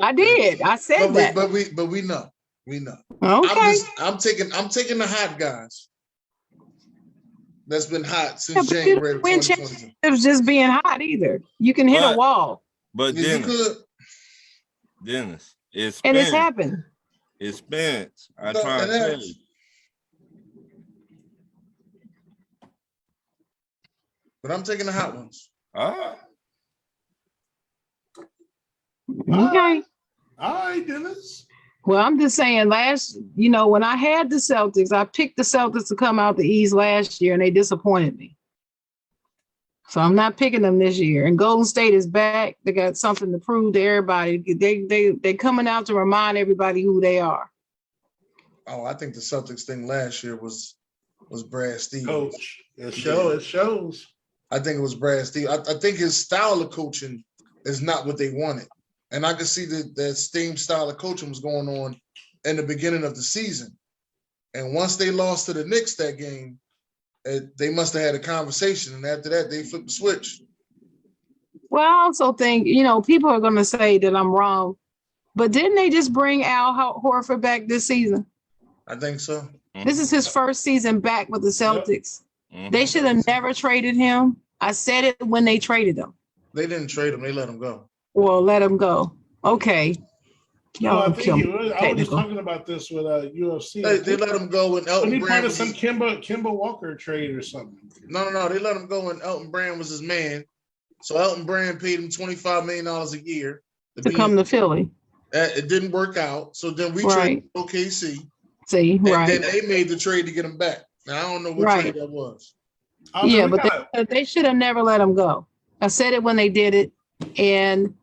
I did. I said that. But we know. We know. Okay. I'm taking the hot guys. That's been hot since January of 2022. It was just being hot either. You can hit a wall. But Yeah, Dennis, it's and it's happened. Experience. I try to tell you. But I'm taking the hot ones. All right. Okay. All right, Dennis. Well, I'm just saying when I had the Celtics, I picked the Celtics to come out the East last year and they disappointed me. So I'm not picking them this year. And Golden State is back. They got something to prove to everybody. They coming out to remind everybody who they are. Oh, I think the Celtics thing last year was Brad Stevens. Coach. It shows. I think it was Brad Stevens. I think his style of coaching is not what they wanted. And I could see that same style of coaching was going on in the beginning of the season. And once they lost to the Knicks that game, they must have had a conversation. And after that, they flipped the switch. Well, I also think, people are going to say that I'm wrong. But didn't they just bring Al Horford back this season? I think so. This is his first season back with the Celtics. Mm-hmm. They should have never traded him. I said it when they traded him. They didn't trade him. They let him go. Well, let him go. Okay. I was just talking about this with UFC. They let him go and Elton Brand was some Kemba Walker trade or something. No. They let him go and Elton Brand was his man. So Elton Brand paid him $25 million a year to come to Philly. It didn't work out. So then we traded OKC. And then they made the trade to get him back. Now, I don't know what trade that was. But they should have never let him go. I said it when they did it. And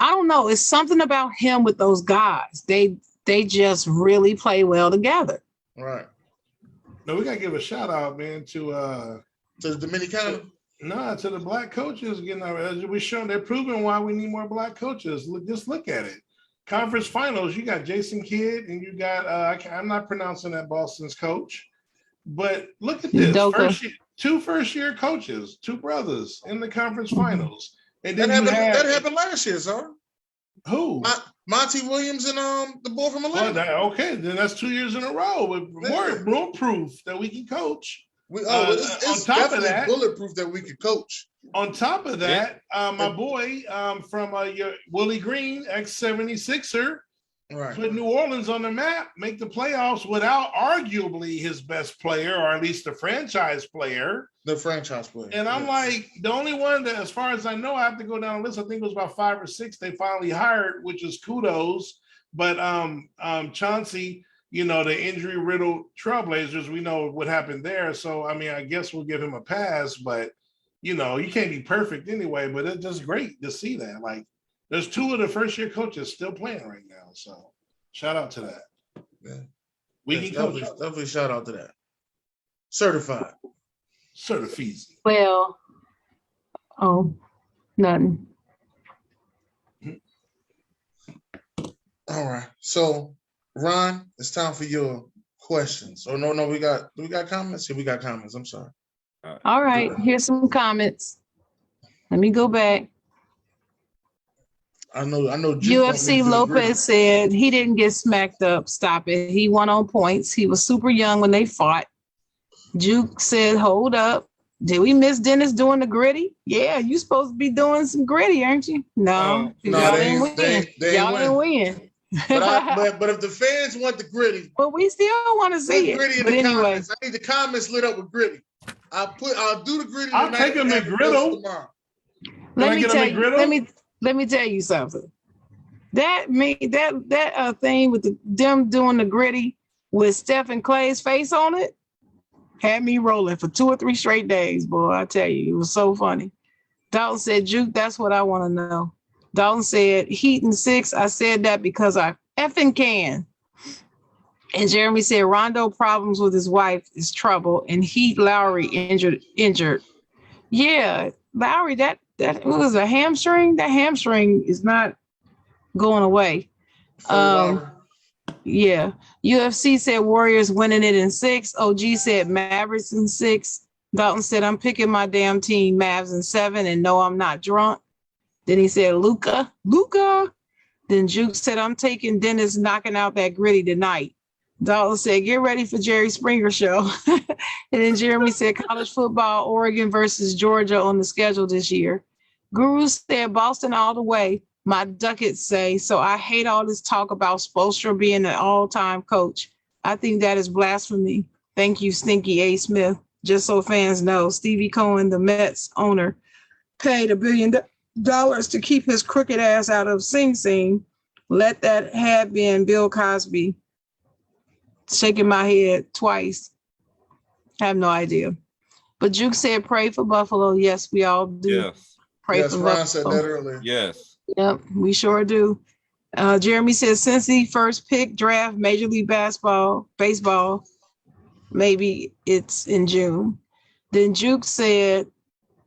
I don't know. It's something about him with those guys. They just really play well together. Right. No, we got to give a shout out, man, to the Dominicana. To the black coaches. They're proving why we need more black coaches. Just look at it. Conference finals, you got Jason Kidd and you got, I'm not pronouncing that Boston's coach, but look at this. Two first-year coaches, two brothers in the conference finals. And then that happened last year, sir. Who? Monty Williams and the boy from Well, Atlanta. okay, then that's 2 years in a row with more proof that we can coach. It's on top of definitely that, bulletproof that we could coach. On top of that, my boy from Willie Green, ex-76er, right, put New Orleans on the map, make the playoffs without arguably his best player, or at least the franchise player. The franchise player. And I'm like, the only one that, as far as I know, I have to go down the list. I think it was about 5 or 6 they finally hired, which is kudos. But Chauncey, the injury-riddled Trailblazers, we know what happened there. So, I mean, I guess we'll give him a pass, but you can't be perfect anyway, but it's just great to see that. Like, there's 2 of the first-year coaches still playing right now. So, shout out to that. Yeah. We can coach. Definitely shout out to that. Certified. Certifeasy. Well, nothing. All right. So, Ron, it's time for your questions. Oh, no, we got comments? Yeah, we got comments. I'm sorry. All right, here's some comments. Let me go back. I know. UFC Lopez said he didn't get smacked up. Stop it. He won on points. He was super young when they fought. Juke said, hold up. Did we miss Dennis doing the gritty? Yeah, you supposed to be doing some gritty, aren't you? No, y'all didn't win. Y'all didn't win. But if the fans want the gritty, but we still want to see it. Gritty in the comments. I need the comments lit up with gritty. I'll do the gritty. I'll take a McGriddle tomorrow. Let me tell you something. That thing with them doing the gritty with Stephen Clay's face on it had me rolling for 2 or 3 straight days, boy. I tell you, it was so funny. Dalton said, Juke, that's what I want to know. Dalton said, Heat and 6. I said that because I effing can. And Jeremy said, Rondo problems with his wife is trouble, and Heat Lowry injured. Yeah, Lowry, that was a hamstring. That hamstring is not going away. Yeah. UFC said Warriors winning it in 6. OG said Mavericks in 6. Dalton said, I'm picking my damn team, Mavs in 7, and no, I'm not drunk. Then he said, Luka. Then Juke said, I'm taking Dennis knocking out that gritty tonight. Dalton said, get ready for Jerry Springer show. And then Jeremy said, college football, Oregon versus Georgia on the schedule this year. Guru said, Boston all the way. My ducats say, so I hate all this talk about Spoelstra being an all-time coach. I think that is blasphemy. Thank you, Stinky A. Smith. Just so fans know, Stevie Cohen, the Mets owner, paid $1 billion to keep his crooked ass out of Sing Sing. Let that have been Bill Cosby. Shaking my head twice. I have no idea. But Juke said, pray for Buffalo. Yes, we all do. Yes. Pray for Ron Buffalo. Said that earlier. Yes. Yep, we sure do. Jeremy says, Cincy first pick draft Major League Baseball. Maybe it's in June. Then Juke said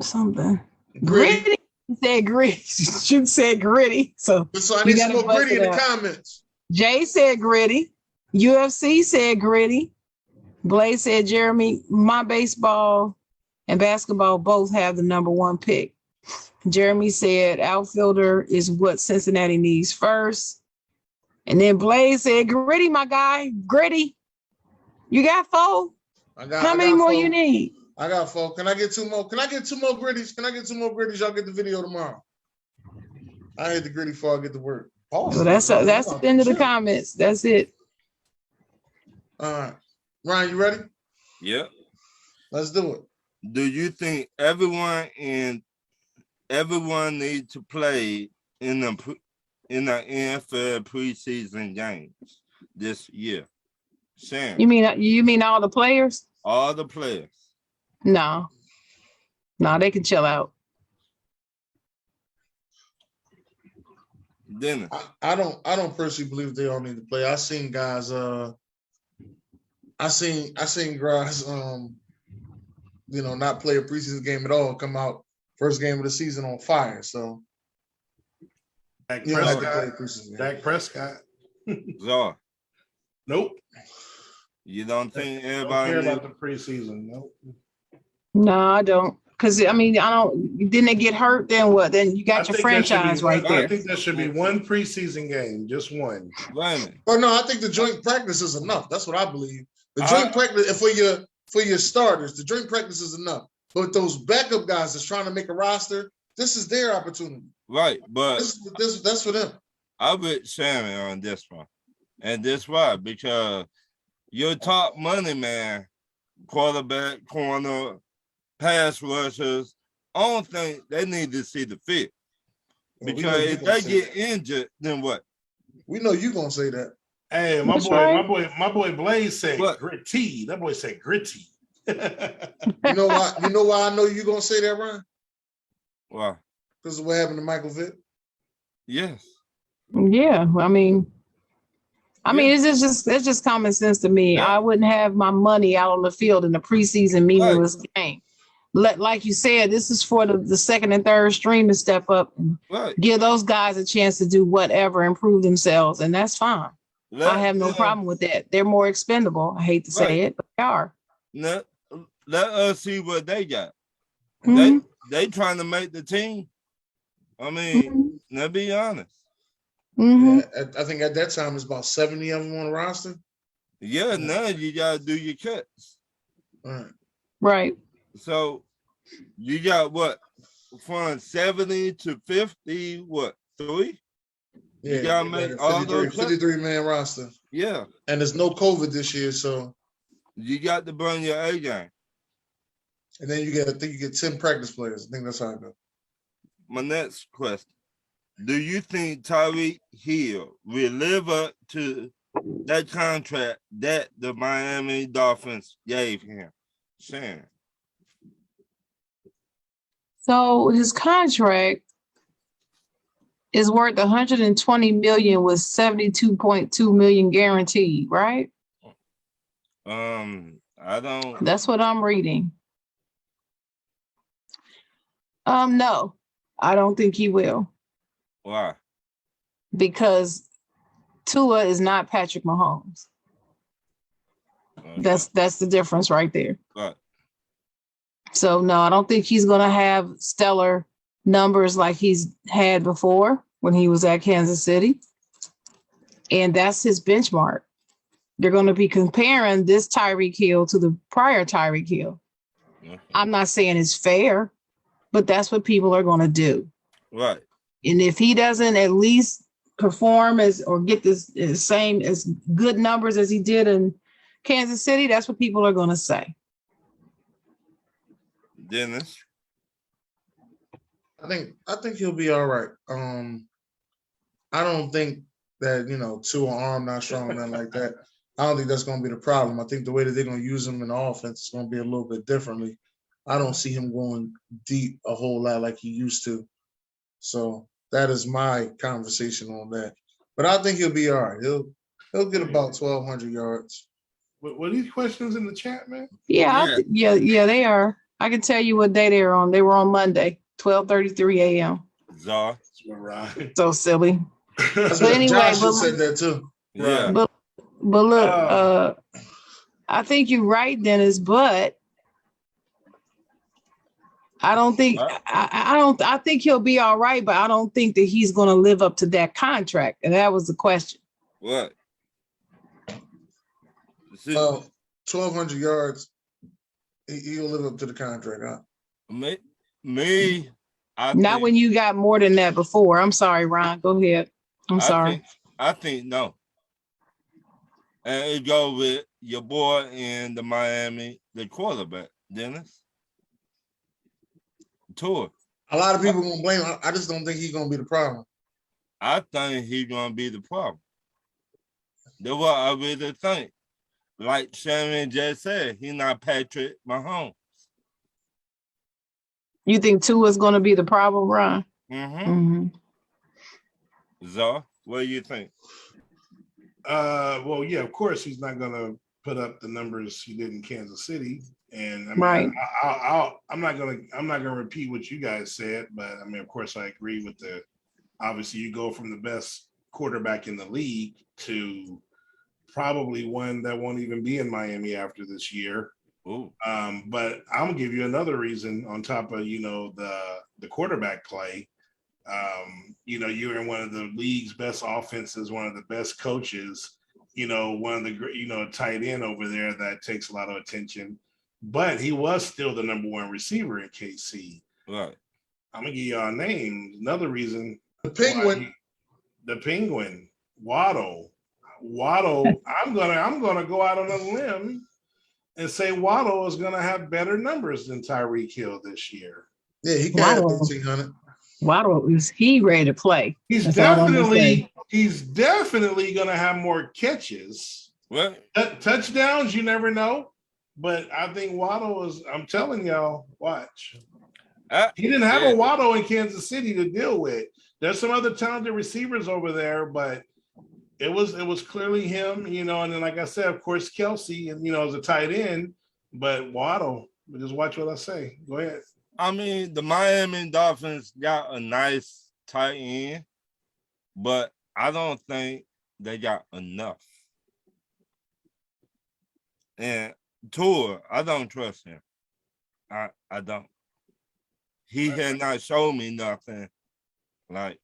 something. Gritty. He said gritty. Juke said gritty. So I need some more gritty in the comments. Jay said gritty. UFC said gritty. Blaze said, Jeremy, my baseball and basketball both have the number 1 pick. Jeremy said outfielder is what Cincinnati needs first. And then Blaze said, gritty, my guy, gritty. You got 4? How many more 4. You need? I got 4. Can I get 2 more? Can I get 2 more gritties? Y'all get the video tomorrow. I hit the gritty before I get to work. So that's the end of the comments. That's it. All right. Ryan, you ready? Yep. Let's do it. Do you think everyone needs to play in the NFL preseason games this year? Sam. You mean all the players? All the players. No, they can chill out. Dennis. I don't personally believe they all need to play. I seen guys not play a preseason game at all, come out first game of the season on fire. So Dak Prescott. Czar. Nope. You don't think everybody everybody care about the preseason? Nope. No, I don't. Because I mean, I don't. Didn't they get hurt? Then what? Then you got your franchise right I there. think that should be one preseason game, just one. Right. Oh no, I think the joint practice is enough. That's what I believe. The I- joint practice for your starters, the joint practice is enough. But those backup guys that's trying to make a roster, this is their opportunity. Right, but That's for them. I'm with Shannon on this one. And this why? Because your top money man, quarterback, corner, pass rushers, I don't think they need to see the fit. Well, Because if they get injured, then what? We know you gonna say that. Hey, my That's boy, right. my boy Blaze said What? gritty. That boy said gritty. You know why? You know why I know you gonna say that, Ryan? Why? Because of what happened to Michael Vick. Yes. Yeah, I mean, it's just common sense to me. Yeah. I wouldn't have my money out on the field in a preseason meaningless game. Like you said, this is for the second and third string to step up and Right. give those guys a chance to do whatever, improve themselves, and that's fine. I have no problem with that. They're more expendable. I hate to say it, but they are. Let us see what they got. Mhm. They trying to make the team. I mean, let's be honest. Mhm. Yeah, I think at that time it's about 70 of them on the roster. Yeah, now you gotta do your cuts. All right. Right. So you got what from 70 to 50, what, 3? Yeah, You gotta make all those 53 man roster. Yeah. And there's no COVID this year, so You got to burn your A game. and then I think you get 10 practice players. I think that's how it goes. My next question. Do you think Tyreek Hill will live up to that contract that the Miami Dolphins gave him? Shannon. So his contract is worth 120 million with 72.2 million guaranteed, right? I don't. That's what I'm reading. No, I don't think he will, Why? because Tua is not Patrick Mahomes. Okay. That's the difference right there. Right. So no, I don't think he's gonna have stellar numbers like he's had before when he was at Kansas City. And that's his benchmark. They're going to be comparing this Tyreek Hill to the prior Tyreek Hill. Okay. I'm not saying it's fair, but that's what people are going to do. Right. And if he doesn't at least perform or get this same as good numbers as he did in Kansas City, that's what people are going to say. Dennis. I think he'll be all right. I don't think that, two arm not strong or nothing like that. I don't think that's going to be the problem. I think the way that they're going to use him in the offense is going to be a little bit differently. I don't see him going deep a whole lot like he used to. So that is my conversation on that. But I think he'll be all right. He'll get about 1,200 yards. Were these questions in the chat, man? Yeah, they are. I can tell you what day they were on. They were on Monday, 12:33 a.m. Czar. Right. So silly. That's But what anyway, Josh but- said that too. Yeah. But look, I think you're right, Dennis, but I don't think I think he'll be all right, but I don't think that he's going to live up to that contract. And that was the question. What? 1,200 yards. He'll live up to the contract, huh? Me, Not when you got more than that before. I'm sorry, Ron. Go ahead. I'm sorry. I think no. And it go with your boy in the Miami, the quarterback, Dennis. Tua. A lot of people gonna blame him. I just don't think he's gonna be the problem. I think he's gonna be the problem. That's what I really think. Like Shannon just said, he's not Patrick Mahomes. You think Tua is going to be the problem, Ron? Mm-hmm. Zah, what do you think? Well, yeah, of course he's not gonna put up the numbers he did in Kansas City. And I mean, Right. I'm not gonna repeat what you guys said, but I mean, of course, I agree with obviously you go from the best quarterback in the league to probably one that won't even be in Miami after this year. Ooh. But I'm gonna give you another reason on top of the quarterback play. You're in one of the league's best offenses, one of the best coaches. One of the tight end over there that takes a lot of attention. But he was still the number one receiver in KC. Right. I'm gonna give y'all a name. Another reason. The Penguin. The Penguin. Waddle. I'm gonna go out on a limb and say Waddle is gonna have better numbers than Tyreek Hill this year. Yeah, he got 1,500. Waddle, is he ready to play? He's definitely gonna have more catches. What? Touchdowns, you never know. But I think Waddle is. I'm telling y'all, watch. He didn't have a Waddle in Kansas City to deal with. There's some other talented receivers over there, but it was clearly him, and then like I said, of course, Kelsey, and as a tight end, but Waddle, just watch what I say. Go ahead. I mean, the Miami Dolphins got a nice tight end, but I don't think they got enough. And Tua, I don't trust him. I don't. He had not shown me nothing. Like,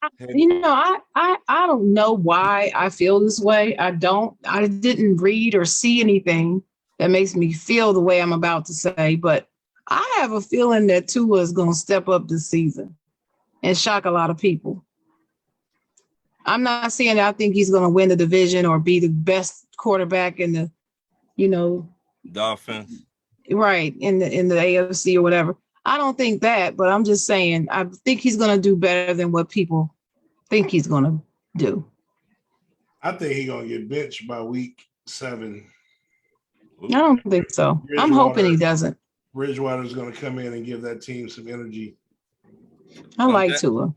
I don't know why I feel this way. I didn't read or see anything that makes me feel the way I'm about to say, but I have a feeling that Tua is going to step up this season and shock a lot of people. I'm not saying that I think he's going to win the division or be the best quarterback in the, Dolphins. Right, in the AFC or whatever. I don't think that, but I'm just saying I think he's going to do better than what people think he's going to do. I think he's going to get benched by week 7. I don't think so. I'm hoping he doesn't. Bridgewater's going to come in and give that team some energy. I like Tua.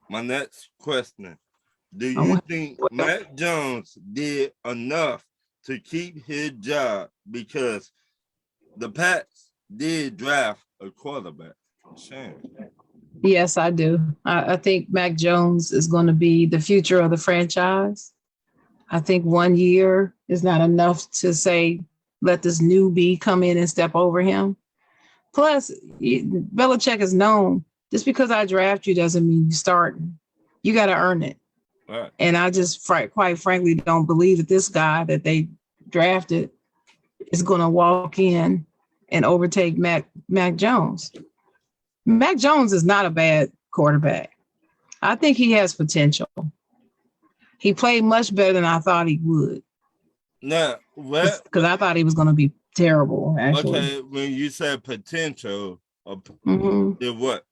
My next question. Do you think Matt Jones did enough to keep his job? Because the Pats did draft a quarterback. Shame. Yes, I do. I think Mac Jones is going to be the future of the franchise. I think 1 year is not enough to say, let this newbie come in and step over him. Plus, Belichick is known, just because I draft you doesn't mean you starting. You got to earn it. Right. And I just quite frankly don't believe that this guy that they drafted is going to walk in and overtake Mac Jones. Mac Jones is not a bad quarterback. I think he has potential. He played much better than I thought he would. Now, because I thought he was going to be terrible, actually. Okay, when you said potential, Mm-hmm. what?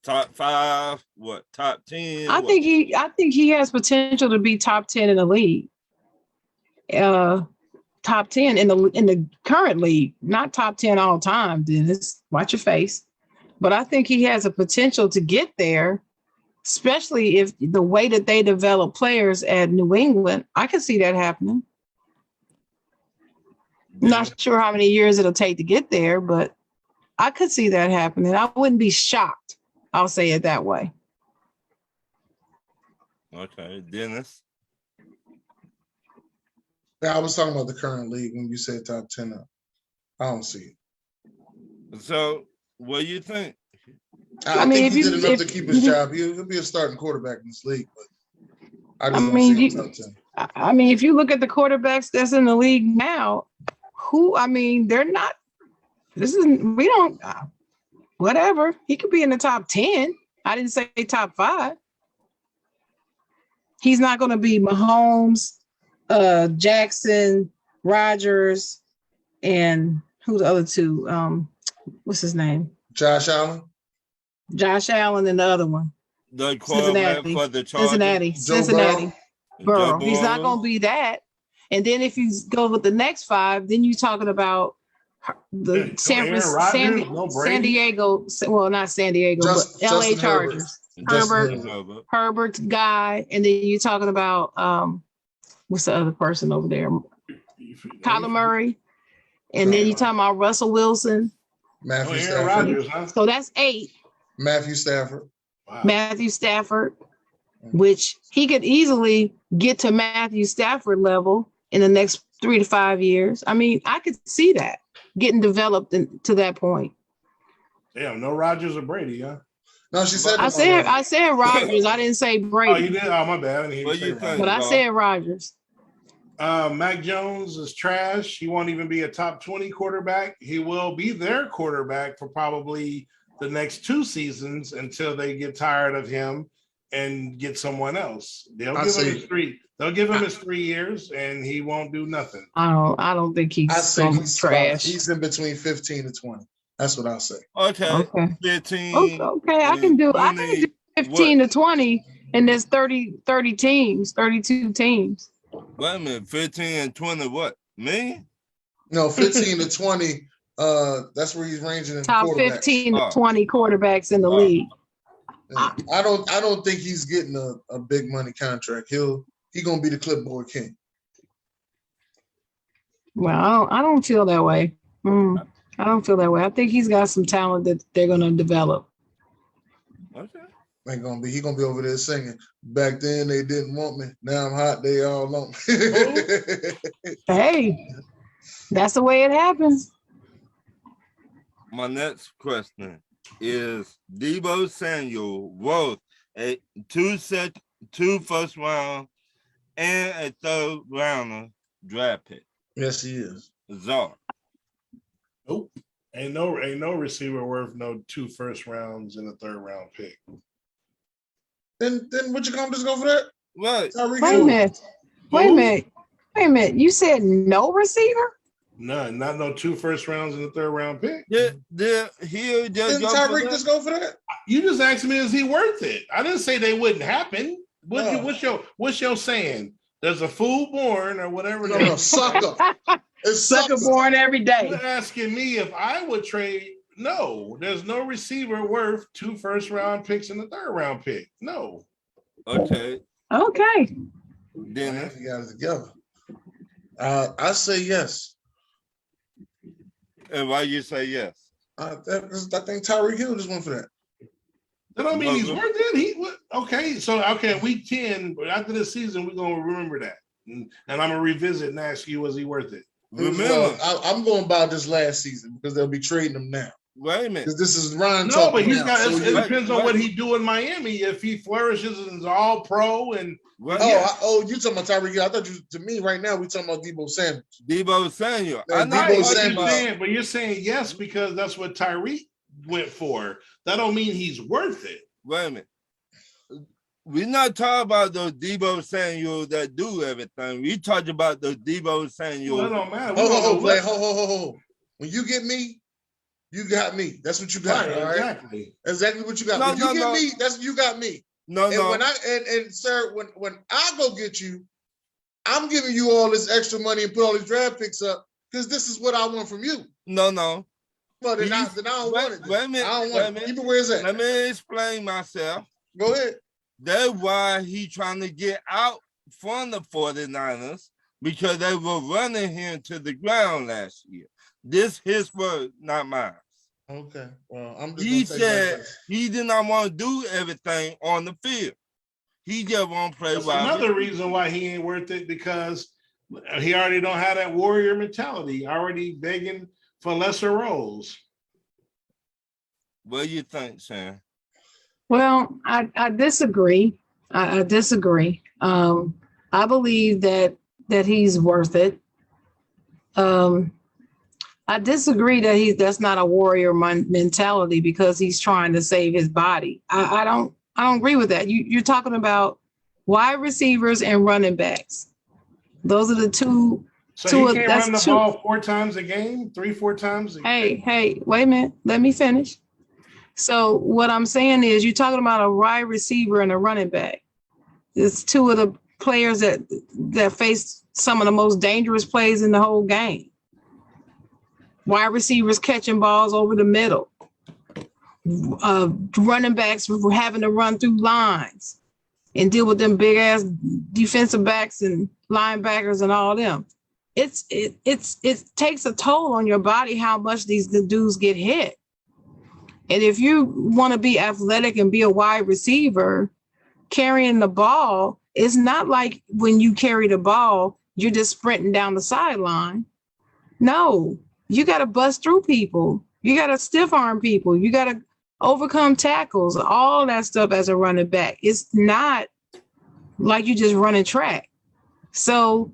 Top 5? What? Top 10? I think he has potential to be top 10 in the league. Top 10 in the current league, not top 10 all time, Dennis. Watch your face. But I think he has a potential to get there, especially if the way that they develop players at New England, I can see that happening. Yeah. Not sure how many years it'll take to get there, but I could see that happening. I wouldn't be shocked. I'll say it that way. Okay, Dennis. Yeah, I was talking about the current league when you said top 10 up. I don't see it. So, what do you think? I think he did enough to keep his job. He'll be a starting quarterback in this league, but I just don't see him top 10. I mean, if you look at the quarterbacks that's in the league now, they're not. Whatever. He could be in the top 10. I didn't say top 5. He's not going to be Mahomes, Jackson, Rodgers, and who the other two? What's his name? Josh Allen. Josh Allen and the other one. The quarterback for the Chargers. Cincinnati. Burrow. He's not going to be that. And then if you go with the next 5, then you're talking about the San Diego. Well, not San Diego, but LA Chargers. Herbert guy. And then you're talking about what's the other person over there? Kyler Murray. And then you're talking about Russell Wilson. Matthew Stafford. Rodgers, huh? So that's 8. Matthew Stafford. Wow. Matthew Stafford, which he could easily get to Matthew Stafford level in the next 3 to 5 years. I mean, I could see that getting developed to that point. Damn, no Rodgers or Brady, huh? No, she said I said Rodgers. I didn't say Oh, Brady. you did? Oh, my bad. I didn't hear What you say you Rodgers. think? But I said Rodgers. Mac Jones is trash. He won't even be a top 20 quarterback. He will be their quarterback for probably the next 2 seasons until they get tired of him and get someone else. They'll give him his 3 years, and he won't do nothing. I don't think he's trash. He's in between 15 to 20. That's what I'll say. Okay. 15. Okay, I can do 15 what? to 20, and there's 30 teams, 32 teams. Wait a minute, 15 and 20 what? Me? No, 15 to 20. That's where he's ranging in top 15 to 20 quarterbacks in the league. Yeah. I don't think he's getting a big money contract. He's gonna be the clipboard king. Well, I don't feel that way. I don't feel that way. I think he's got some talent that they're gonna develop. Okay. Ain't gonna be. He gonna be over there singing. Back then they didn't want me. Now I'm hot. They all want me. Hey, that's the way it happens. My next question is Deebo Samuel worth a 2 first round and a 3rd rounder draft pick? Yes, he is. Czar. Nope. Ain't no receiver worth no 2 first rounds and a 3rd round pick. Then what you gonna just go for that? Right. Wait a minute. You said no receiver? None. Not no 2 first rounds and a 3rd round pick. Didn't Tyreek just go for that? You just asked me, is he worth it? I didn't say they wouldn't happen. What's your saying? There's a fool born or whatever. No, sucker. It's sucker born every day. You're asking me if I would trade. No, there's no receiver worth 2 first round picks and a 3rd round pick. No. Okay. Then you got it together. I say yes. And why you say yes? I think Tyreek Hill just went for that. That don't mean he's worth it. Okay, week 10, but after this season, we're gonna remember that. And I'm gonna revisit and ask you, was he worth it? Remember, I'm going by this last season because they'll be trading him now. Wait a minute. Because this is Ron. No, but he's got. It depends on what he do in Miami. If he flourishes and is all pro and you talking about Tyreek Hill? I thought you. To me, right now, we talking about Deebo Samuel. Deebo Samuel. But you're saying yes because that's what Tyreek went for. That don't mean he's worth it. Wait a minute. We're not talking about those Deebo Samuel that do everything. We talking about the Deebo Samuel. Well, that don't matter. Ho. When you get me, you got me. That's what you got. Right, all right? Exactly what you got. When you get me, that's you got me. And sir, when I go get you, I'm giving you all this extra money and put all these draft picks up because this is what I want from you. No. Well, then I don't want it. Wait a minute. I don't want it. Keep it where it's at. Let me explain myself. Go ahead. That's why he trying to get out from the 49ers because they were running him to the ground last year. This his word, not mine. Okay. Well, he said he did not want to do everything on the field. He just want to play. That's another reason why he ain't worth it because he already don't have that warrior mentality. Already begging for lesser roles. What do you think, Sam? Well, I disagree. I disagree. I believe that he's worth it. I disagree that that's not a warrior mentality because he's trying to save his body. I don't agree with that. You're talking about wide receivers and running backs. Those are the two. So he can't run the ball 4 times a game, 3-4 times a game. Hey, wait a minute. Let me finish. So what I'm saying is you're talking about a wide receiver and a running back. It's 2 of the players that face some of the most dangerous plays in the whole game. Wide receivers catching balls over the middle. Running backs having to run through lines and deal with them big ass defensive backs and linebackers and all them. It takes a toll on your body how much the dudes get hit. And if you want to be athletic and be a wide receiver, carrying the ball, it's not like when you carry the ball, you're just sprinting down the sideline. No, you got to bust through people. You got to stiff arm people. You got to overcome tackles, all that stuff as a running back. It's not like you just running track. So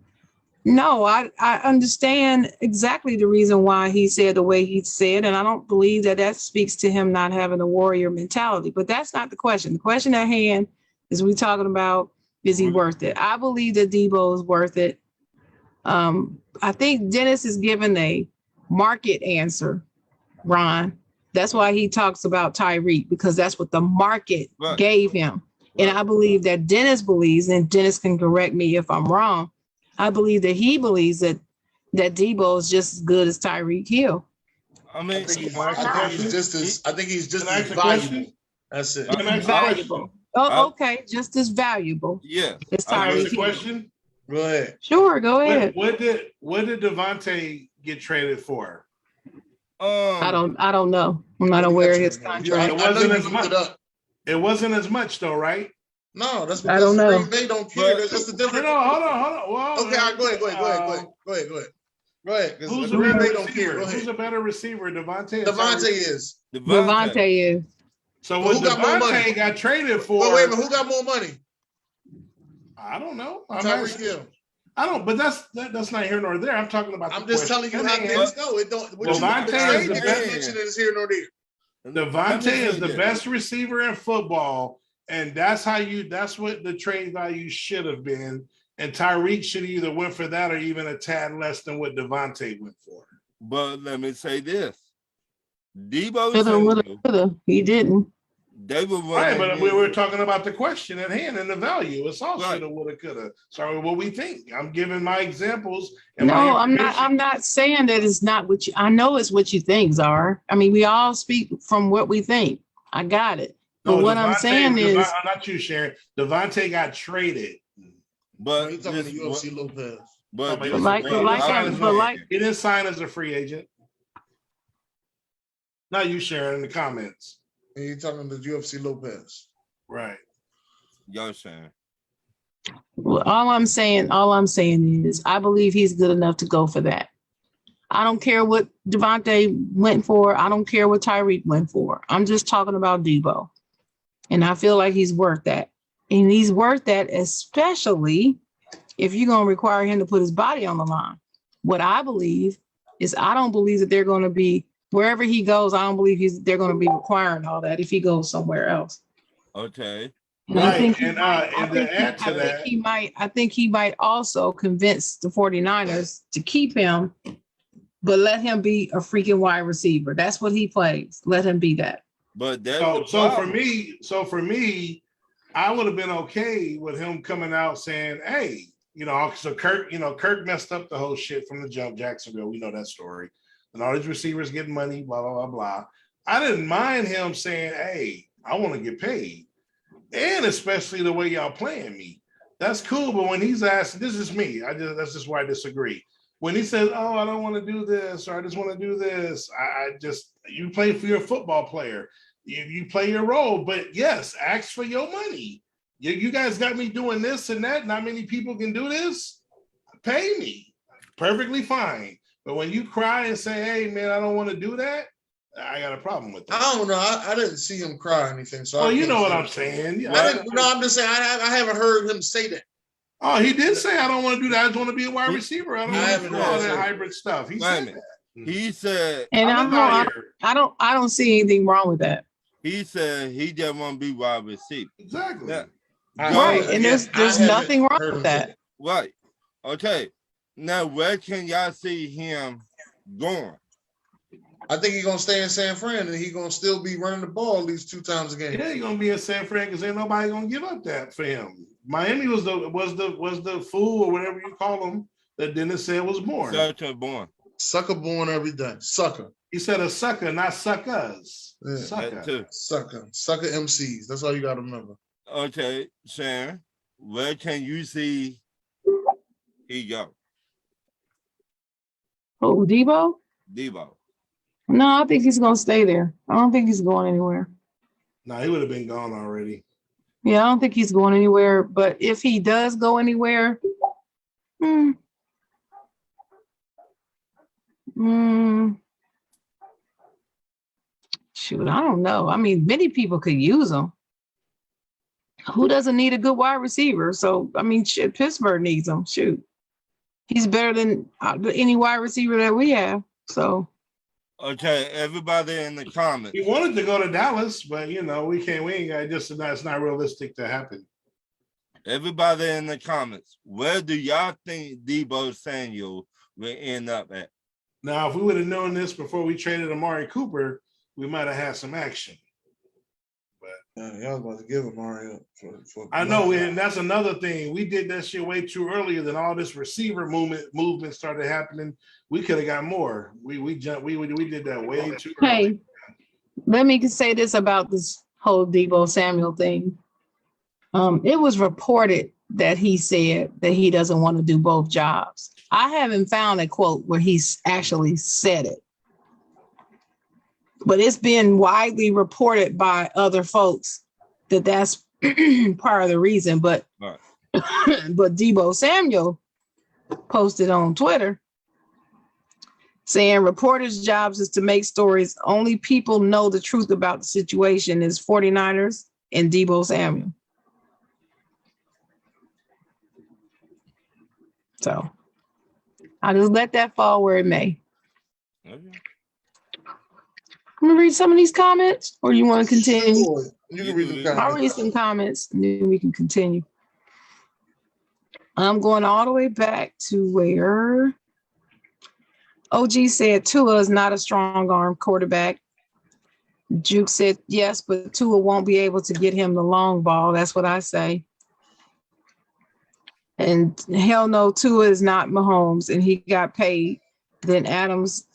no, I understand exactly the reason why he said the way he said, and I don't believe that speaks to him not having a warrior mentality. But that's not the question. The question at hand is we talking about, is he worth it? I believe that Debo is worth it. I think Dennis is given a market answer, Ron. That's why he talks about Tyreek, because that's what the market gave him. And I believe that Dennis believes, and Dennis can correct me if I'm wrong, I believe that he believes that Debo is just as good as Tyreek Hill. I mean, I think he's just as valuable. Question? That's it. Can I ask a Valuable. Oh, okay, just as valuable. Yeah. As Can I ask Tyreek a Hill. question? Go ahead. Sure, go ahead. What did Devontae get traded for? I don't know. I'm not aware of his contract. It wasn't as looked much. it up. It wasn't as much though, right? No, that's I don't because know. Green Bay don't care. That's the No, difference. hold on. Well, Okay, all right, go ahead. Go ahead. Who's a Green better Bay don't care. receiver? Go Who's ahead. a better receiver, Devontae? Devontae is. Devontae is. So But what who got more money? Devontae got traded for? Well, wait a minute. Who got more money? I don't know. I'm Tyreek asking. Hill. I don't. But that's not here nor there. I'm talking about. I'm just telling you how things go. It don't. What Devontae is the best. mention is here nor there. Devontae is the best receiver in football, and that's what the trade value should have been. And Tyreek should either went for that or even a tad less than what Devontae went for. But let me say this. Debo Coulda. He didn't. they were Right, but we were talking about the question at hand and the value. It's all shoulda, woulda, coulda. Sorry, what we think. I'm giving my examples. And No, I'm not saying that it's not what you. I know it's what you think, Czar. I mean, we all speak from what we think. I got it. But what I'm saying is, I'm not you, Sharon. Devontae got traded. But he's talking to UFC Lopez. But he didn't sign as a free agent. Not you, Sharon, in the comments. And you're talking to UFC Lopez. Right. Yo, Sharon. well, all I'm saying is, I believe he's good enough to go for that. I don't care what Devontae went for. I don't care what Tyreek went for. I'm just talking about Debo. And I feel like he's worth that. And he's worth that, especially if you're going to require him to put his body on the line. What I believe is, I don't believe that they're going to be, wherever he goes, I don't believe they're going to be requiring all that if he goes somewhere else. Okay. And right. I think he might also convince the 49ers to keep him, but let him be a freaking wide receiver. That's what he plays. Let him be that. But so for me, I would have been okay with him coming out saying, hey, so Kirk messed up the whole shit from the jump, Jacksonville. We know that story. And all these receivers getting money, blah, blah, blah, blah. I didn't mind him saying, hey, I want to get paid. And especially the way y'all playing me. That's cool. But when he's asked, this is me. That's just why I disagree. When he says, oh, I don't want to do this, or I just want to do this, you play for your football player. You play your role, but yes, ask for your money. You guys got me doing this and that. Not many people can do this. Pay me. Perfectly fine. But when you cry and say, hey, man, I don't want to do that, I got a problem with that. I don't know. I didn't see him cry or anything. So well, you know what I'm saying. I'm just saying, I haven't heard him say that. Oh, he did say, I don't want to do that. I just want to be a wide receiver. I don't want to do all that hybrid stuff. He said that. He said, and I don't see anything wrong with that. He said he just want to be wide receiver. Exactly. Now, right. And there's nothing wrong with that. Right. Okay. Now, where can y'all see him going? I think he's gonna stay in San Fran, and he's gonna still be running the ball at least 2 times a game. Yeah, he's gonna be in San Fran because ain't nobody gonna give up that for him. Miami was the fool or whatever you call him that Dennis said was born. Sucker born every day. Sucker. He said a sucker, not suckers. Yeah. Sucker MCs. That's all you gotta remember. Okay, Sharon, where can you see he go? Oh, Debo? Debo. No, I think he's going to stay there. I don't think he's going anywhere. No, he would have been gone already. Yeah, I don't think he's going anywhere. But if he does go anywhere, Shoot, I don't know. I mean, many people could use them. Who doesn't need a good wide receiver? So, I mean, shit, Pittsburgh needs him. Shoot. He's better than any wide receiver that we have. So, Okay, everybody in the comments. We wanted to go to Dallas, but we can't. We ain't got it's not realistic to happen. Everybody in the comments, where do y'all think Deebo Samuel will end up at? Now, if we would have known this before we traded Amari Cooper, we might have had some action. Y'all about to give Amari up for I know, and that's another thing. We did that shit way too earlier than all this receiver movement started happening. We could have got more. We did that way too early. hey, let me say this about this whole Deebo Samuel thing. It was reported that he said that he doesn't want to do both jobs. I haven't found a quote where he's actually said it. But it's been widely reported by other folks that that's part of the reason. But Right. but Deebo Samuel posted on Twitter saying reporters' jobs is to make stories. Only people know the truth about the situation is 49ers and Deebo Samuel. So I just let that fall where it may. Okay. I'm gonna read some of these comments, or you want to continue? Sure. You can read the I'll comments. read some comments, and then we can continue. I'm going all the way back to where OG said Tua is not a strong arm quarterback. Juke said yes, but Tua won't be able to get him the long ball. That's what I say. And hell no, Tua is not Mahomes, and he got paid. Then Adams,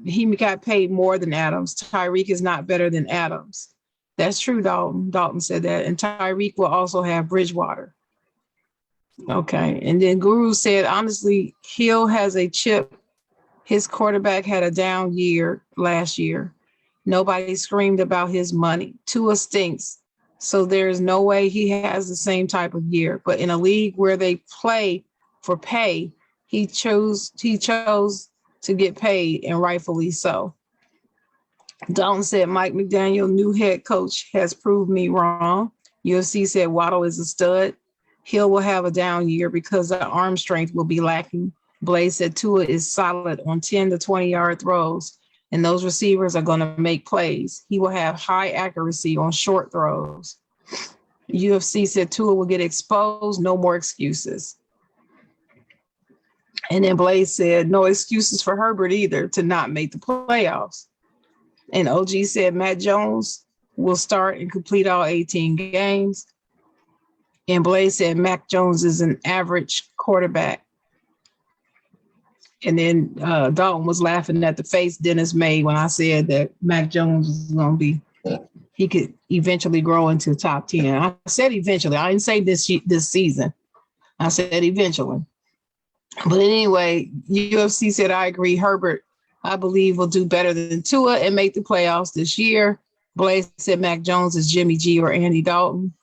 he got paid more than Adams. Tyreek is not better than Adams. That's true, Dalton. Dalton said that. And Tyreek will also have Bridgewater. Okay. And then Guru said, honestly, Hill has a chip. His quarterback had a down year last year. Nobody screamed about his money. Tua stinks. So there's no way he has the same type of year. But in a league where they play for pay, he chose to get paid, and rightfully so. Dalton said Mike McDaniel, new head coach, has proved me wrong. UFC said Waddle is a stud. Hill will have a down year because the arm strength will be lacking. Blaze said Tua is solid on 10 to 20-yard throws, and those receivers are going to make plays. He will have high accuracy on short throws. UFC said Tua will get exposed, no more excuses. And then Blaze said, no excuses for Herbert either to not make the playoffs. And OG said Matt Jones will start and complete all 18 games. And Blaze said Mac Jones is an average quarterback. And then Dalton was laughing at the face Dennis made when I said that Mac Jones was going to be, he could eventually grow into top 10. I said eventually. I didn't say this season. I said eventually. But anyway, UFC said, I agree. Herbert, I believe, will do better than Tua and make the playoffs this year. Blaze said Mac Jones is Jimmy G or Andy Dalton.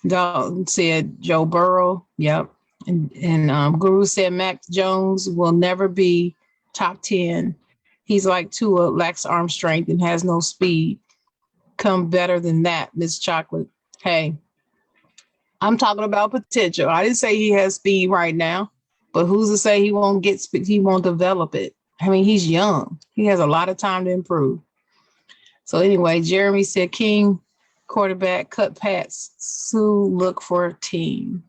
Dalton said Joe Burrow. Yep. And Guru said Mac Jones will never be top 10. He's like Tua, lacks arm strength and has no speed. Come better than that, Miss Chocolate. Hey, I'm talking about potential. I didn't say he has speed right now, but who's to say he won't get speed? He won't develop it. I mean, he's young. He has a lot of time to improve. So anyway, Jeremy said King, quarterback, cut Pats, Sue, look for a team.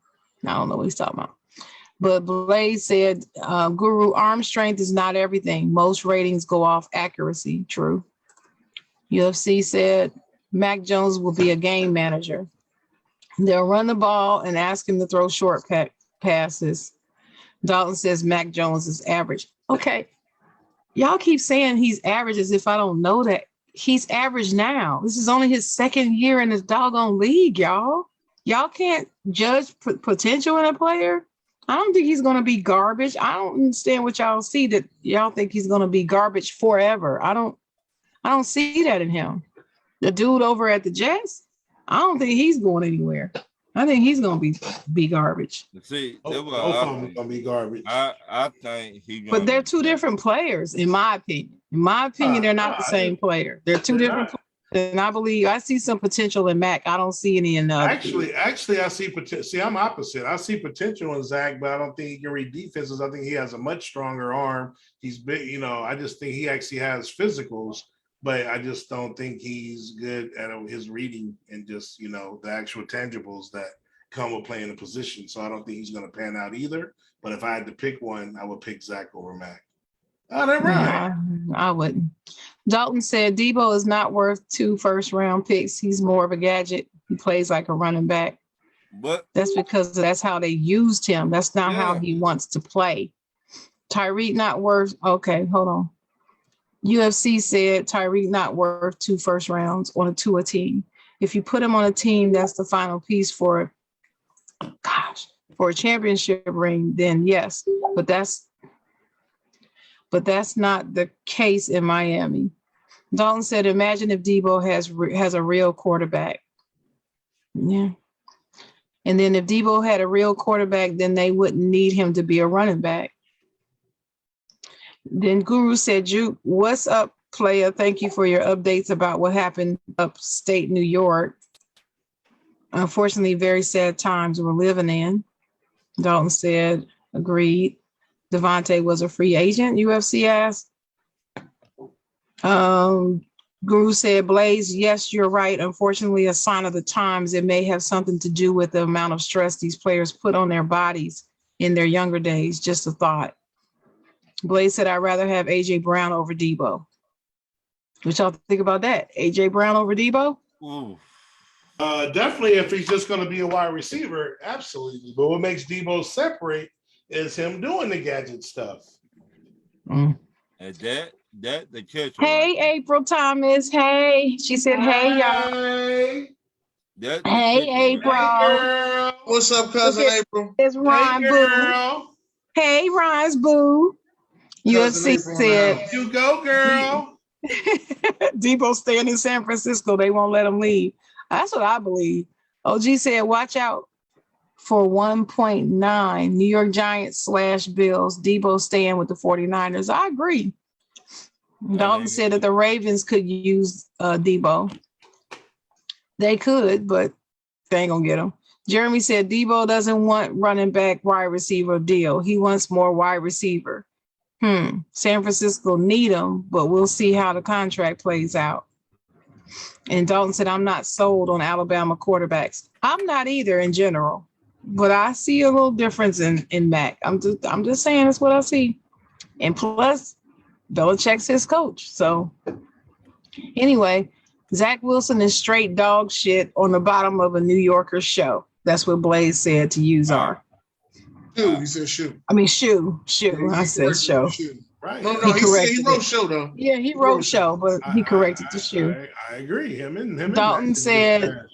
I don't know what he's talking about. But Blaze said, Guru, arm strength is not everything. Most ratings go off accuracy. True. UFC said Mac Jones will be a game manager. They'll run the ball and ask him to throw short passes. Dalton says Mac Jones is average. Okay. Y'all keep saying he's average as if I don't know that. He's average now. This is only his second year in this doggone league, y'all. Y'all can't judge potential in a player. I don't think he's going to be garbage. I don't understand what y'all see that y'all think he's going to be garbage forever. I don't see that in him. The dude over at the Jets, I don't think he's going anywhere. I think he's gonna be garbage. See, Both of them are gonna be garbage. I think he But they're two different players, in my opinion. In my opinion, they're not the same player. They're two different players. And I see some potential in Mac. I don't see any in the other. Actually, I see potential. See, I'm opposite. I see potential in Zach, but I don't think he can read defenses. I think he has a much stronger arm. He's big, I just think he actually has physicals, but I just don't think he's good at his reading and just, the actual tangibles that come with playing the position. So I don't think he's going to pan out either. But if I had to pick one, I would pick Zach over Mac. Oh, they're right. No, I wouldn't. Dalton said Debo is not worth 2 first-round picks. He's more of a gadget. He plays like a running back. But that's because that's how they used him. That's not how he wants to play. Tyreek not worth. Okay, hold on. UFC said Tyreek not worth 2 first rounds on a team. If you put him on a team, that's the final piece for a championship ring. Then yes, but that's not the case in Miami. Dalton said, imagine if Debo has a real quarterback. Yeah. And then if Debo had a real quarterback, then they wouldn't need him to be a running back. Then Guru said, Juke, what's up, player? Thank you for your updates about what happened upstate New York. Unfortunately, very sad times we're living in. Dalton said, agreed. Devontae was a free agent, UFC asked. Guru said, Blaze, yes, you're right. Unfortunately, a sign of the times. It may have something to do with the amount of stress these players put on their bodies in their younger days. Just a thought. Blaze said, I'd rather have A.J. Brown over Debo. What y'all think about that? A.J. Brown over Debo? Ooh. Definitely if he's just going to be a wide receiver, absolutely. But what makes Debo separate is him doing the gadget stuff. And that the catch. Hey, right? April Thomas. Hey. She said, hey, y'all. Hey, April. Hey, girl. What's up, cousin April? It's Ron Boo. Hey, Ron's Boo. UFC said, you go, girl. Debo staying in San Francisco. They won't let him leave. That's what I believe. OG said, watch out for 1.9 New York Giants / Bills. Debo staying with the 49ers. I agree. Dalton said that the Ravens could use Debo. They could, but they ain't gonna get him. Jeremy said Debo doesn't want running back wide receiver deal. He wants more wide receiver. San Francisco need him, but we'll see how the contract plays out. And Dalton said, I'm not sold on Alabama quarterbacks. I'm not either in general, but I see a little difference in Mac. I'm just saying that's what I see. And plus, Belichick's his coach. So anyway, Zach Wilson is straight dog shit on the bottom of a New Yorker show. That's what Blaze said to use our. Shoe, he said shoe. I mean, shoe. I said show. Right. No, he wrote show though. Yeah, he wrote show, but he corrected the shoe. I agree. Him Dalton said,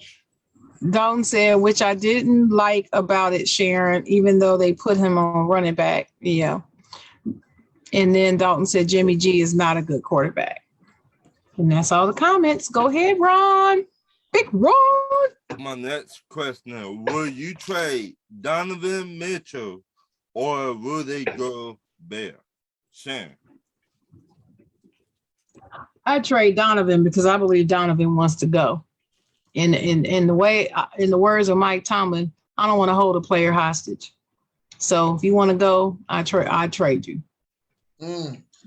which I didn't like about it, Sharon, even though they put him on running back. Yeah. And then Dalton said Jimmy G is not a good quarterback. And that's all the comments. Go ahead, Ron. Big Ron. My next question, will you trade Donovan Mitchell or Rudy Gobert? Sharon. I trade Donovan because I believe Donovan wants to go. In the words of Mike Tomlin, I don't want to hold a player hostage. So if you want to go, I trade you.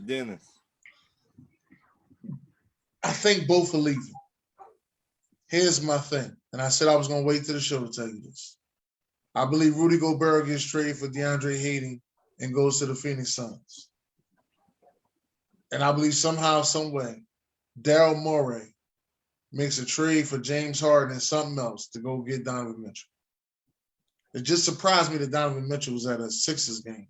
Dennis. I think both are leaving. Here's my thing. And I said I was going to wait till the show to tell you this. I believe Rudy Gobert gets traded for DeAndre Hayden and goes to the Phoenix Suns. And I believe somehow, some way, Daryl Morey makes a trade for James Harden and something else to go get Donovan Mitchell. It just surprised me that Donovan Mitchell was at a Sixers game.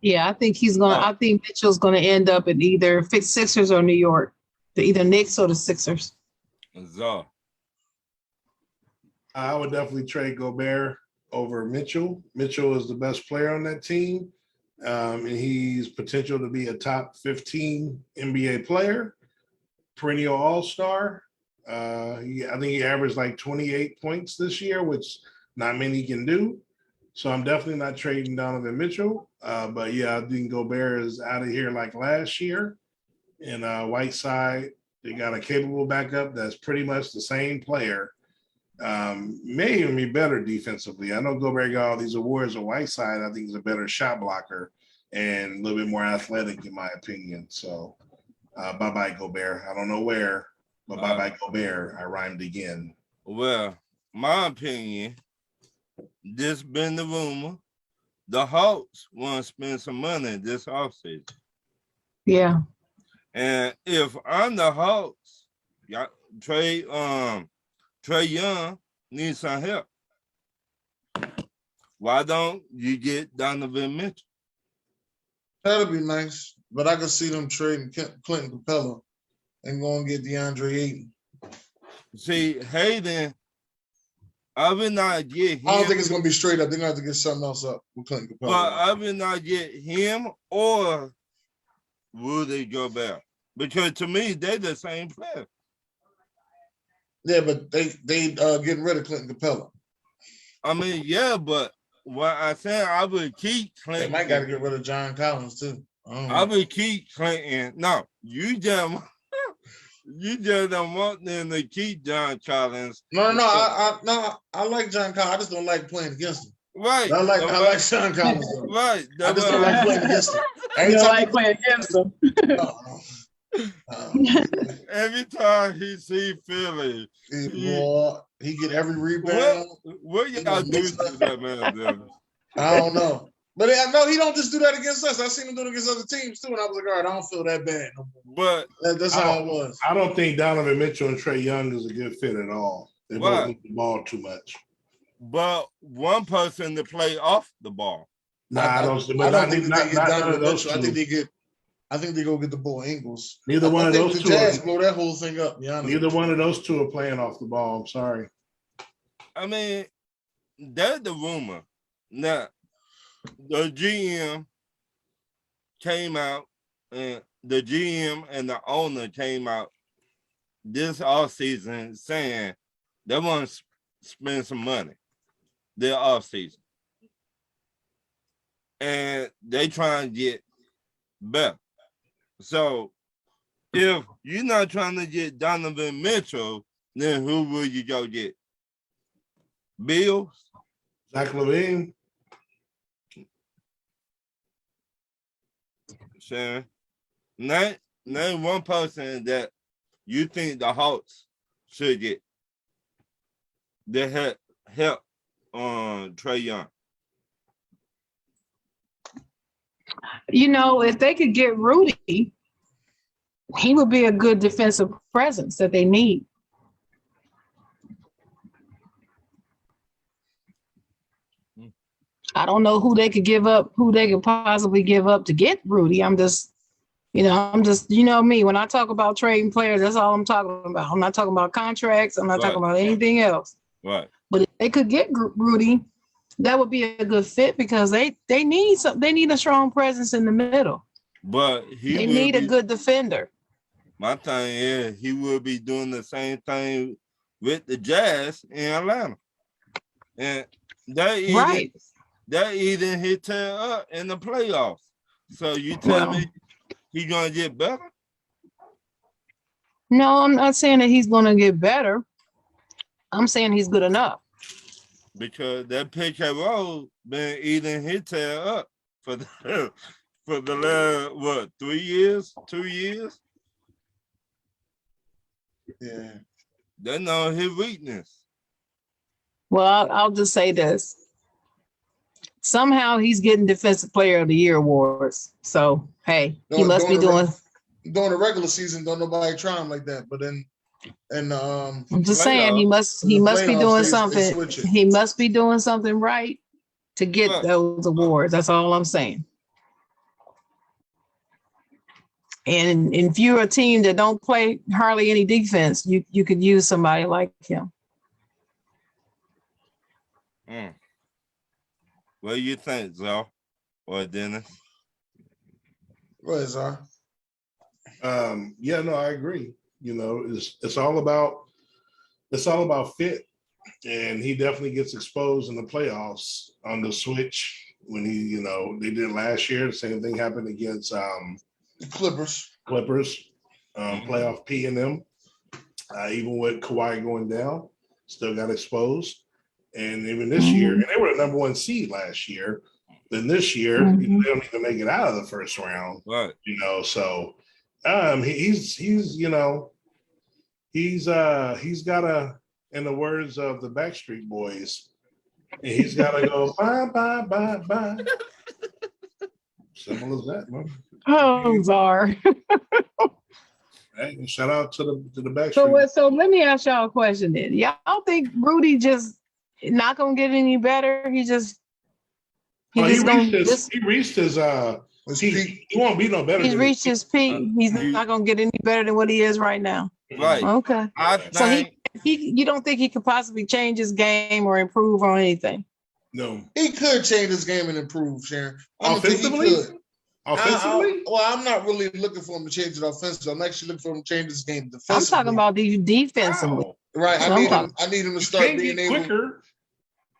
Yeah, I think I think Mitchell's going to end up in either Sixers or New York. Either Knicks or the Sixers. I would definitely trade Gobert over Mitchell. Mitchell is the best player on that team. And he's potential to be a top 15 NBA player, perennial all-star. I think he averaged like 28 points this year, which not many can do. So I'm definitely not trading Donovan Mitchell. But yeah, I think Gobert is out of here like last year. And Whiteside, they got a capable backup that's pretty much the same player. May even be better defensively. I know Gobert got all these awards on Whiteside. I think he's a better shot blocker and a little bit more athletic, in my opinion. So bye-bye, Gobert. I don't know where, but bye-bye, Gobert. I rhymed again. Well, my opinion, this been the rumor. The Hawks want to spend some money this offseason. Yeah. And if I'm the Hawks, Trey Young needs some help. Why don't you get Donovan Mitchell? That'll be nice, but I could see them trading Clinton Capella and go and get DeAndre Ayton. See, Hayden, I will not get him. I don't think it's gonna be straight up. They're gonna have to get something else up with Clinton Capella. But I will not get him or Rudy Gobert, because to me they're the same player. Yeah, but they getting rid of Clinton Capella. I mean, yeah, but what I said, I would keep They Clinton. might got to get rid of John Collins too. I would keep Clinton. No, you just don't want them to keep John Collins. No. I like John Collins. I just don't like playing against him. Right. I like John Collins. Though. Right. I just don't like playing against him. You don't like playing against them. Every time he see Philly, he get every rebound. What y'all do to that man? I don't know. But I know he don't just do that against us. I've seen him do it against other teams too, and I was like, all right, I don't feel that bad no more. But That's how it was. I don't think Donovan Mitchell and Trey Young is a good fit at all. They both need the ball too much. But one person to play off the ball. I don't think they get Donovan Mitchell. I think they go get the boy Ingles. Neither one of those two. Jazz blow that whole thing up. Neither one of those two are playing off the ball. I'm sorry. I mean, that's the rumor. Now, the GM came out, and the GM and the owner came out this offseason saying they want to spend some money their offseason. And they trying to get better. So if you're not trying to get Donovan Mitchell, then who will you go get? Bills? Zach LaVine? Sharon? Name one person that you think the Hawks should get that help on Trey Young. You know, if they could get Rudy, he would be a good defensive presence that they need. I don't know who they could give up, who they could possibly give up to get Rudy. I'm just, you know me, when I talk about trading players, that's all I'm talking about. I'm not talking about contracts. I'm not talking about anything else. Right. But if they could get Rudy, that would be a good fit because they need a strong presence in the middle. But they need a good defender. My thing is he will be doing the same thing with the Jazz in Atlanta. And that even hit tail up in the playoffs. So you tell me he's gonna get better? No, I'm not saying that he's gonna get better. I'm saying he's good enough. Because that pick and roll been eating his tail up for the last 3 years, 2 years. Yeah, They know his weakness. Well, I'll just say this. Somehow he's getting Defensive Player of the Year awards. So hey, he must be doing. During the regular season, don't nobody try him like that. But then. And I'm just saying he must be doing something. He must be doing something right to get those awards. That's all I'm saying. And if you're a team that don't play hardly any defense, you could use somebody like him. What do you think, Zal or Dennis? What is Yeah, no, I agree. You know, it's all about it's all about fit. And he definitely gets exposed in the playoffs on the switch when they did last year. The same thing happened against The Clippers. Playoff P and them. Even with Kawhi going down, still got exposed. And even this year, and they were the number 1 seed last year. Then this year, they don't even make it out of the first round. Right. So he's got a, in the words of the Backstreet Boys, and he's got to go bye bye bye bye. Simple as that, man. Oh, Czar. Hey, shout out to the Backstreet. So let me ask y'all a question then. Y'all think Rudy just not gonna get any better? He reached his peak. He won't be no better. He's reached his peak. He's not gonna get any better than what he is right now. Right. Okay. So you don't think he could possibly change his game or improve on anything? No. He could change his game and improve, Sharon. I don't Offensively? think he could. Offensively? I'm not really looking for him to change it offensively. I'm actually looking for him to change his game defensively. I'm talking about defensively. Wow. Right. I need him to start being able. Quicker.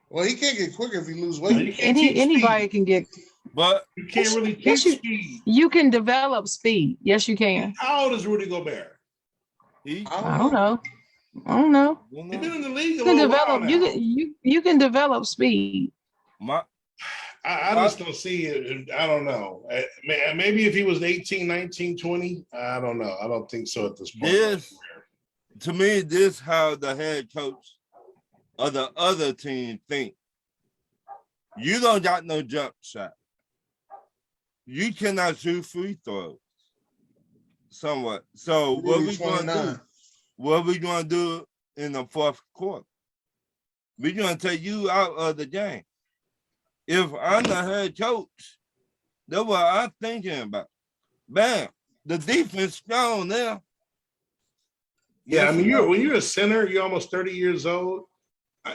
Well, he can't get quicker if he lose weight. Anybody can get. But you can't really teach speed. You can develop speed. Yes, you can. How old is Rudy Gobert? I don't know. He's been in the league you can develop. You can develop speed. I just don't see it. I don't know. Maybe if he was 18, 19, 20, I don't know. I don't think so at this point. To me, this how the head coach of the other team think. You don't got no jump shot. You cannot shoot free throws. Somewhat. So what we going to do? What we going to do in the fourth quarter? We're going to take you out of the game. If I'm the head coach, that's what I'm thinking about. Bam, the defense gone now. Yeah, I mean, when you're a center, you're almost 30 years old.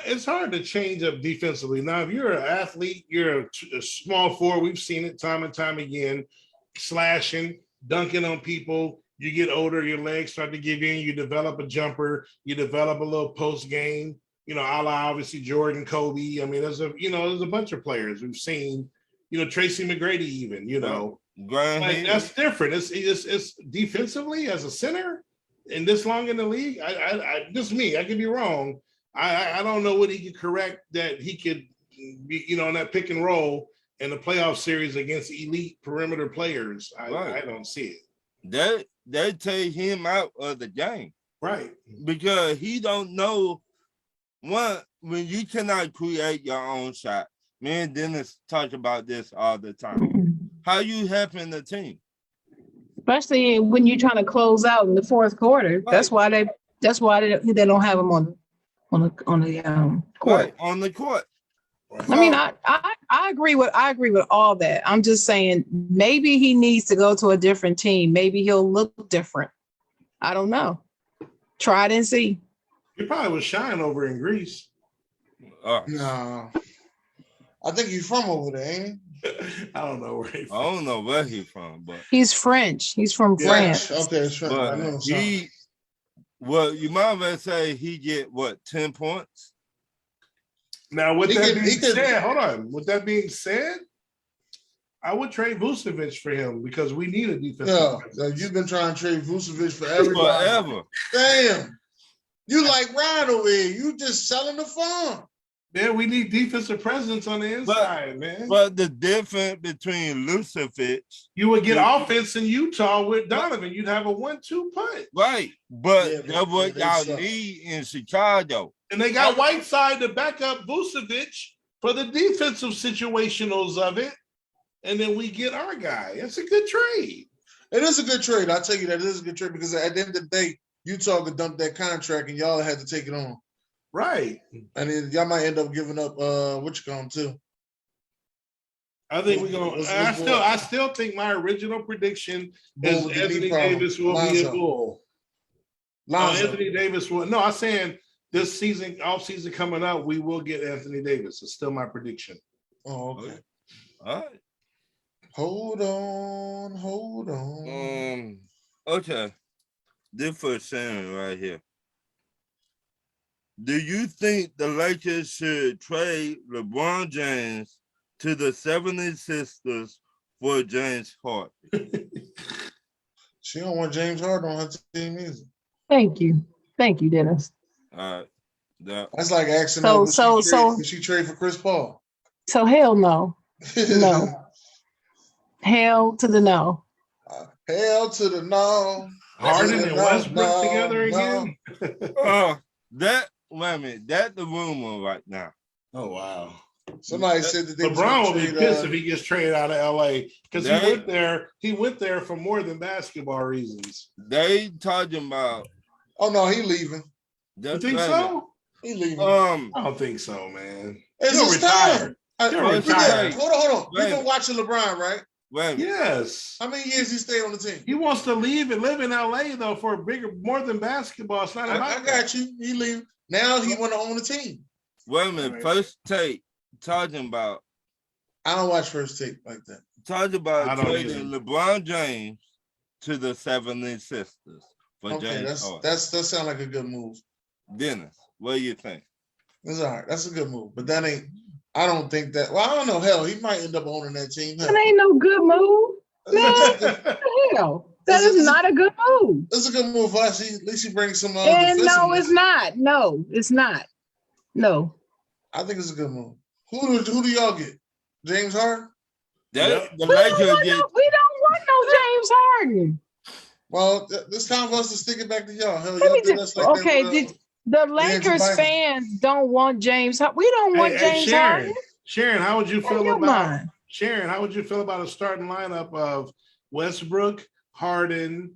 It's hard to change up defensively. Now, if you're an athlete, you're a small forward. We've seen it time and time again, slashing, dunking on people. You get older, your legs start to give in. You develop a jumper. You develop a little post game. A la obviously Jordan, Kobe. I mean, there's a bunch of players we've seen. Tracy McGrady even. Like, that's different. It's defensively as a center and this long in the league. I just me. I could be wrong. I don't know what he could correct that he could be, in that pick and roll in the playoff series against elite perimeter players. I don't see it. They take him out of the game. Right. Because he don't know when you cannot create your own shot. Me and Dennis talk about this all the time. How you helping the team? Especially when you're trying to close out in the fourth quarter. Right. That's why they don't have him on the court. Right, on the court. I mean, I agree with all that. I'm just saying maybe he needs to go to a different team. Maybe he'll look different. I don't know. Try it and see. He probably was shying over in Greece. No. I think he's from over there, ain't he? I don't know where he's from. I don't know where he's from, but he's French. He's from France. Okay, it's French. But you might well say he get 10 points. Now, with that being said, I would trade Vucevic for him because we need a defensive. Yeah, you've been trying to trade Vucevic forever. Damn. You like Ryan over here. You just selling the farm. Man, we need defensive presence on the inside, man. But the difference between Vucevic, you would get offense in Utah with Donovan. You'd have a 1-2 punch. Right. But that's what y'all need in Chicago. And they got Whiteside to back up Vucevic for the defensive situationals of it. And then we get our guy. It's a good trade. It is a good trade. I'll tell you that it is a good trade because at the end of the day, Utah could dump that contract and y'all had to take it on. Right. And then y'all might end up giving up too. I think we're going to I still think my original prediction is Anthony Davis will be a Bull. Anthony Davis will. No, I'm saying this season, off season coming up, we will get Anthony Davis. It's still my prediction. Oh, okay. All right. Hold on. Okay. This for Shannon right here. Do you think the Lakers should trade LeBron James to the 76ers for James Harden? She don't want James Harden on her team either. Thank you, Dennis. That's like asking her would she trade for Chris Paul? So hell no. No. Hell to the no. Hell to the no. Harden and Westbrook together again? Wait a minute, that's the rumor right now. Oh, wow. Somebody said that LeBron will be pissed if he gets traded out of LA because he went there for more than basketball reasons. They talking about. Oh no, he leaving. You think so? He leaving. I don't think so, man. He'll retire. He'll retire. Hold on. You've been watching LeBron, right? Right. Yes. How many years he stayed on the team? He wants to leave and live in LA though for more than basketball. It's not about I got you. He leave. Now he want to own the team. Wait a minute. First take talking about. I don't watch First Take like that. Talking about trading LeBron James to the 76ers for James Harden. That sounds like a good move. Dennis, what do you think? It's all right. That's a good move, but that ain't. I don't think that. Well, I don't know. Hell, he might end up owning that team. That ain't no good move. Man, hell, that is not a good move. It's a good move for us. At least he brings some. And no, it's not. No, it's not. No. I think it's a good move. Who do y'all get? James Harden? We don't want no James Harden. Well, it's time for us to stick it back to y'all. Hell, the Lakers fans don't want James Harden. We don't want James Harden. Sharon, how would you feel about Sharon? How would you feel about a starting lineup of Westbrook, Harden,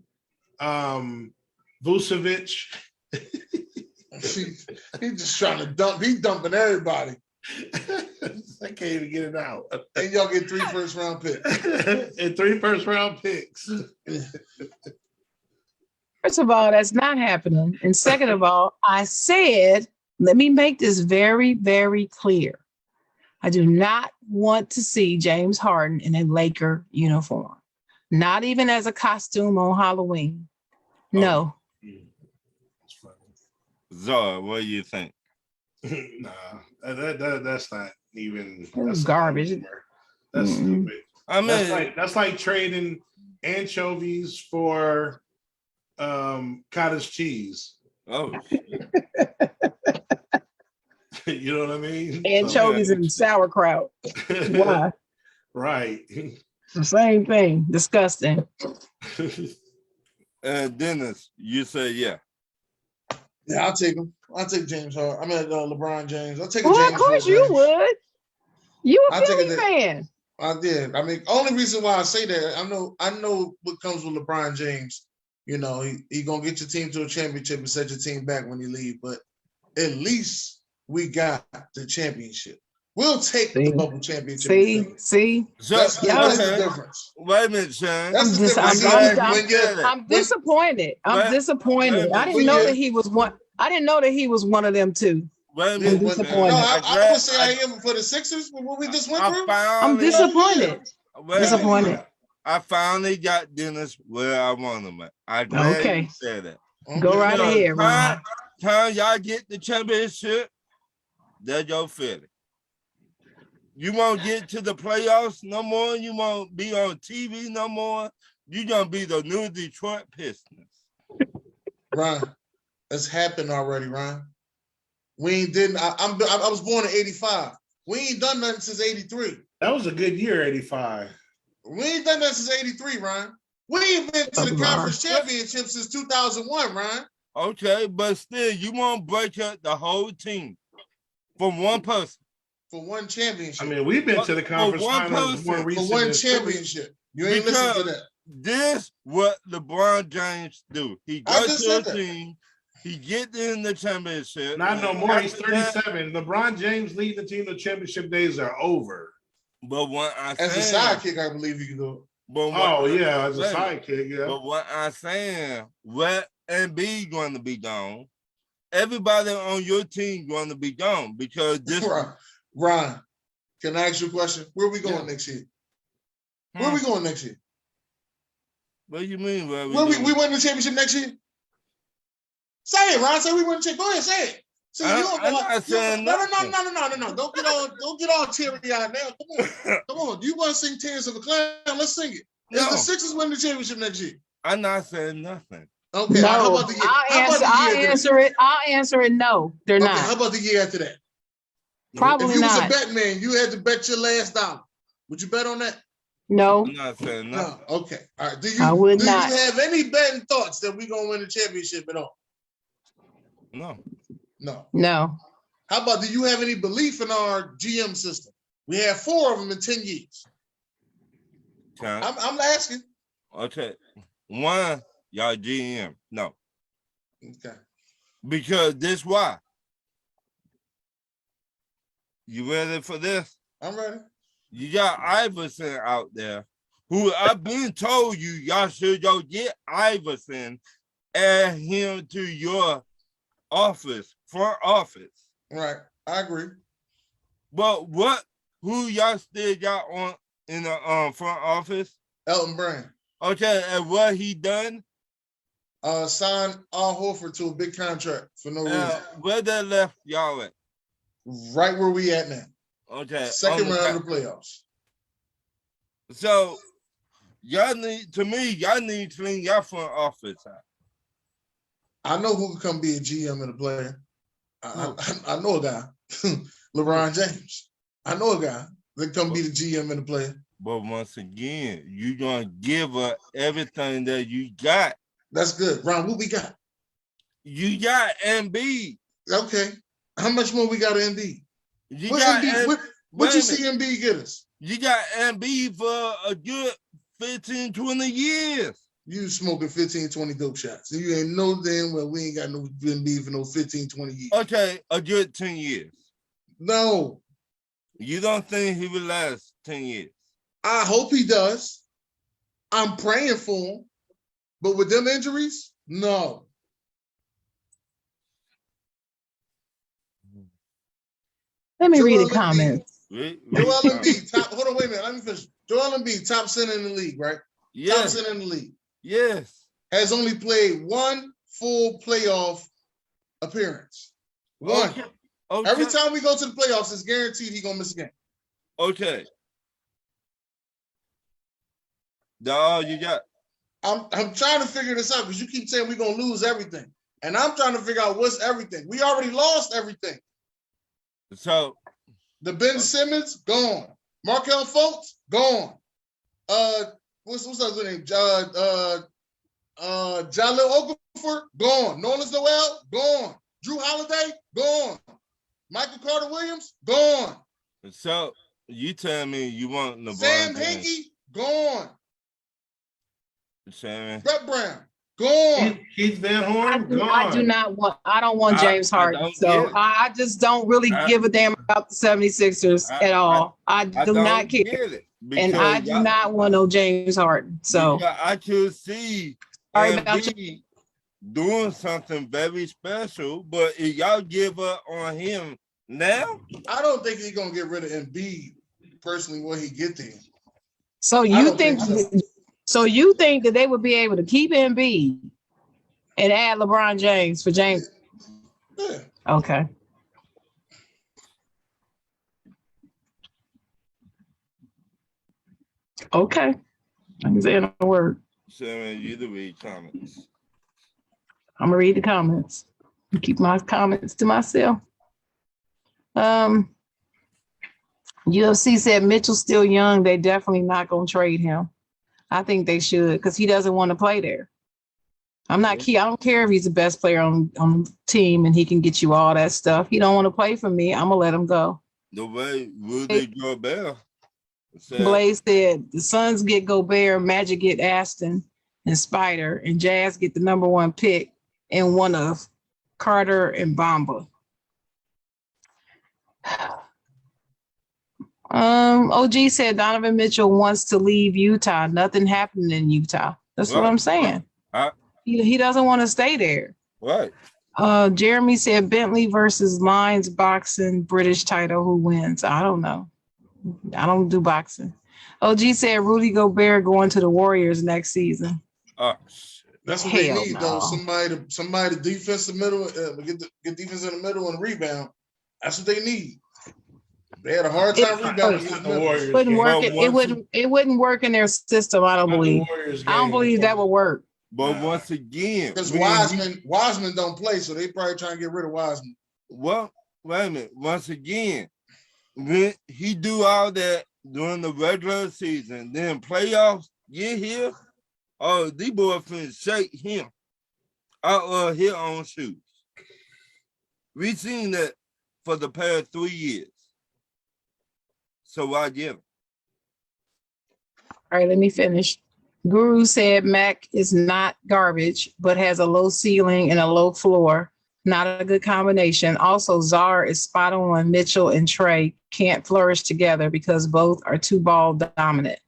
Vucevic? He's just trying to dump. He's dumping everybody. I can't even get it out. And y'all get 3 first-round picks. And 3 first-round picks. First of all, that's not happening. And second of all, I said, let me make this very, very clear. I do not want to see James Harden in a Laker uniform. Not even as a costume on Halloween. No. That's funny. Zara, what do you think? Nah, that's not even. That's garbage. That's stupid. I mean, that's like trading anchovies for cottage cheese. Oh, you know what I mean? Anchovies and sauerkraut. Why? Right. The same thing. Disgusting. Dennis, you say yeah. Yeah, I'll take him. I'll take James Harden. I mean, LeBron James. I'll take Well, James. of course you would. You a Philly fan. I did. I mean, only reason why I say that, I know what comes with LeBron James. You know, he gonna get your team to a championship and set your team back when you leave. But at least we got the championship. We'll take the bubble championship. See? That's the difference. Wait a minute, Sean. That's the difference. I'm disappointed. I didn't know that he was one. I didn't know that he was one of them too. Wait a minute. No, I would say I am for the Sixers. What we just went through. I'm disappointed. Disappointed. I finally got Dennis where I want him at. I'm glad you said that. Go right ahead, Ron. Time y'all get the championship, that's your feeling. You won't get to the playoffs no more. You won't be on TV no more. You're gonna be the new Detroit Pistons. Ron, it's happened already, Ron. We ain't didn't. I was born in '85. We ain't done nothing since '83. That was a good year, '85. We ain't done that since '83, Ron. We ain't been to the conference championship since 2001, Ron. Okay, but still, you won't break up the whole team from one person. For one championship. I mean, we've been to the conference finals more recent. For one championship. You ain't listening to that. This what LeBron James do. He goes to a team. He gets in the championship. Not no more. He's 37. LeBron James leading the team to championship days are over. But what I as a sidekick, I believe you can do it. But as a sidekick, yeah. But what I'm saying, what Embiid going to be gone? Everybody on your team going to be gone because this. Ron, can I ask you a question? Where are we going next year? Where are we going next year? What do you mean? We win the championship next year? Say it, Ron. Say we win the championship. Go ahead, say it. See, you don't I'm know. not saying No. nothing. Don't get all teary eyed now. Come on. Do you want to sing Tears of a Clown? Let's sing it. Is the No, Sixers win the championship next year? I'm not saying nothing. Okay. No, How about the year? I'll answer it. I'll answer it. No, they're Okay. not. How about the year after that? Probably If you was a not. bet man, you had to bet your last dollar. Would you bet on that? No, I'm not saying nothing. No. Okay. All right. I would do not. you have any betting thoughts that we're gonna win the championship at all? No. No. no. How about, do you have any belief in our GM system? We have 4 of them in 10 years. Okay. I'm asking. Okay. One, y'all GM. No. Okay. Because this why. You ready for this? I'm ready. You got Iverson out there, who I've been told you y'all should go get Iverson, add him to your office, front office. Right. I agree. But who y'all still got on in the front office? Elton Brand. Okay, and what he done? Signed Al Horford to a big contract for no reason. Where that left y'all at? Right where we at now. Okay. Second round of the playoffs. So y'all need to clean your front office out. I know who can come be a GM and a player. I know a guy, LeBron James. I know a guy that come be the GM and a player. But once again, you gonna give her everything that you got. That's good. Ron, what we got? You got Embiid. Okay. How much more we got in Embiid? You What got Embiid, what you see Embiid get us? You got Embiid for a good 15, 20 years. You smoking 15, 20 dope shots. And you ain't no damn well we ain't got no Embiid for no 15, 20 years. Okay, a good 10 years. No. You don't think he will last 10 years? I hope he does. I'm praying for him. But with them injuries, no. Let me read Joel the comments. Joel Embiid, hold on, wait a minute. Let me finish. Joel Embiid, top center in the league, right? Yes. Top center in the league. Yes. Has only played one full playoff appearance. One. Okay. Every time we go to the playoffs, it's guaranteed he's gonna miss a game. Okay. That's all you got. I'm trying to figure this out because you keep saying we're gonna lose everything. And I'm trying to figure out what's everything. We already lost everything. So the Ben Simmons, gone. Markelle Fultz, gone. What's his name? Jalil Okafor, gone. Nolan Noel, gone. Drew Holiday, gone. Michael Carter Williams, gone. So you tell me you want LeBron Sam James. Hinkie, gone. Sam. Brett Brown, gone. Keith Van Horn, gone. I don't want James Harden. So I just don't really give a damn about the 76ers at all. I do not care. And I do not want no James Harden. So I could see Embiid doing something very special, but if y'all give up on him now, I don't think he's gonna get rid of Embiid personally when he get there. So you think that they would be able to keep Embiid and add LeBron James for James? Yeah. Okay. Okay. I can say a word. Sam, you to read comments. I'm gonna read the comments. Keep my comments to myself. UFC said Mitchell's still young. They definitely not gonna trade him. I think they should because he doesn't want to play there. I don't care if he's the best player on the team and he can get you all that stuff. He don't want to play for me. I'm gonna let him go. The way Rudy Gobert said, Blaze said the Suns get Gobert, Magic get Aston and Spider, and Jazz get the number 1 pick and one of Carter and Bamba. OG said Donovan Mitchell wants to leave Utah. Nothing happened in Utah. That's what I'm saying. He doesn't want to stay there. Right. Jeremy said Bentley versus Lions boxing British title. Who wins? I don't know. I don't do boxing. OG said Rudy Gobert going to the Warriors next season. Oh shit. That's what they Hell need, though. no. Somebody to defense the middle, get defense in the middle and rebound. That's what they need. They had a hard time rebounding. Not the Warriors. Wouldn't work. But It wouldn't work in their system. I don't Not the believe. Warriors I don't game. believe that would work. But once again, Because Wiseman don't play, so they probably trying to get rid of Wiseman. well, wait a minute. Once again, when he do all that during the regular season, then playoffs get here, oh, these boys finna shake him out of his own shoes. We've seen that for the past 3 years. So I give him. All right, let me finish. Guru said Mac is not garbage, but has a low ceiling and a low floor. Not a good combination. Also, Czar is spot on. Mitchell and Trey can't flourish together because both are too ball dominant.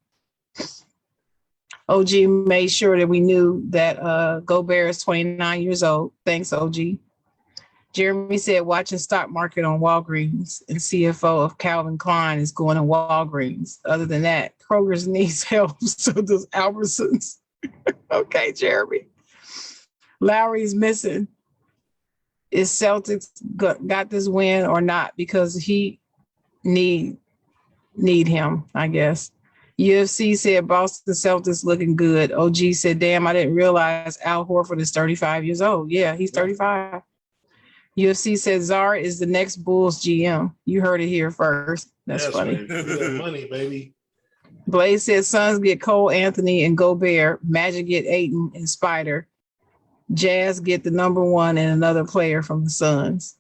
OG made sure that we knew that Gobert is 29 years old. Thanks, OG. Jeremy said watching stock market on Walgreens, and CFO of Calvin Klein is going to Walgreens. Other than that, Kroger's needs help, so does Albertsons. Okay, Jeremy. Lowry's missing. Is Celtics got this win or not? Because he need him, I guess. UFC said Boston Celtics looking good. OG said, damn, I didn't realize Al Horford is 35 years old. Yeah, he's 35. UFC said Czar is the next Bulls GM. You heard it here first. That's funny. That money, baby. Blaze said Suns get Cole Anthony and Gobert. Magic get Ayton and Spider. Jazz get the number one and another player from the Suns.